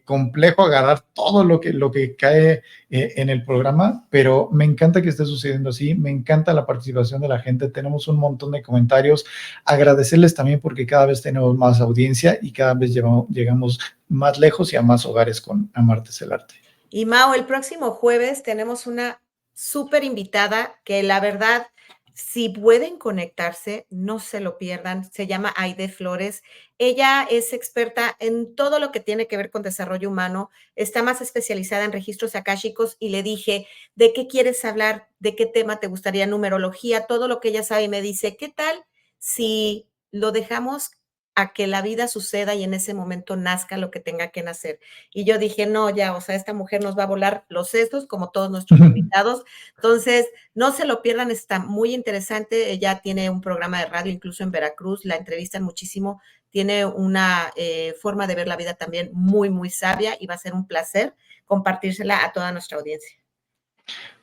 complejo agarrar todo lo que cae en el programa, pero me encanta que esté sucediendo así, me encanta la participación de la gente, tenemos un montón de comentarios, agradecerles también porque cada vez tenemos más audiencia y cada vez llegamos más lejos y a más hogares con Amarte es el Arte. Y Mau, el próximo jueves tenemos una súper invitada que la verdad, si pueden conectarse, no se lo pierdan. Se llama Aide Flores. Ella es experta en todo lo que tiene que ver con desarrollo humano. Está más especializada en registros akáshicos y le dije, ¿de qué quieres hablar? ¿De qué tema te gustaría? Numerología, todo lo que ella sabe. Y me dice, ¿qué tal si lo dejamos a que la vida suceda y en ese momento nazca lo que tenga que nacer? Y yo dije, no, ya, o sea, esta mujer nos va a volar los sesos, como todos nuestros invitados. Entonces, no se lo pierdan, está muy interesante. Ella tiene un programa de radio, incluso en Veracruz, la entrevistan muchísimo. Tiene una forma de ver la vida también muy, muy sabia, y va a ser un placer compartírsela a toda nuestra audiencia.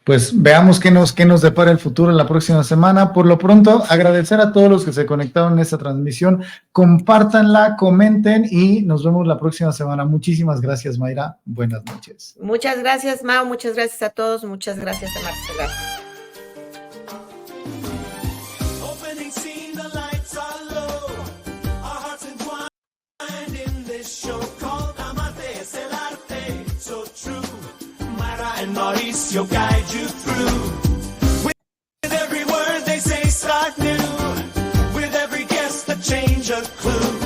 Pues veamos qué nos depara el futuro en la próxima semana. Por lo pronto, agradecer a todos los que se conectaron en esta transmisión. Compártanla, comenten y nos vemos la próxima semana. Muchísimas gracias, Mayra. Buenas noches. Muchas gracias, Mau. Muchas gracias a todos. Muchas gracias a Marcela. Opening scene, the lights are low. Our hearts entwined in this show called Amarte es el arte. So true. Myra and Mauricio guide you through. With every word they say, start new. With every guess, the change of clue.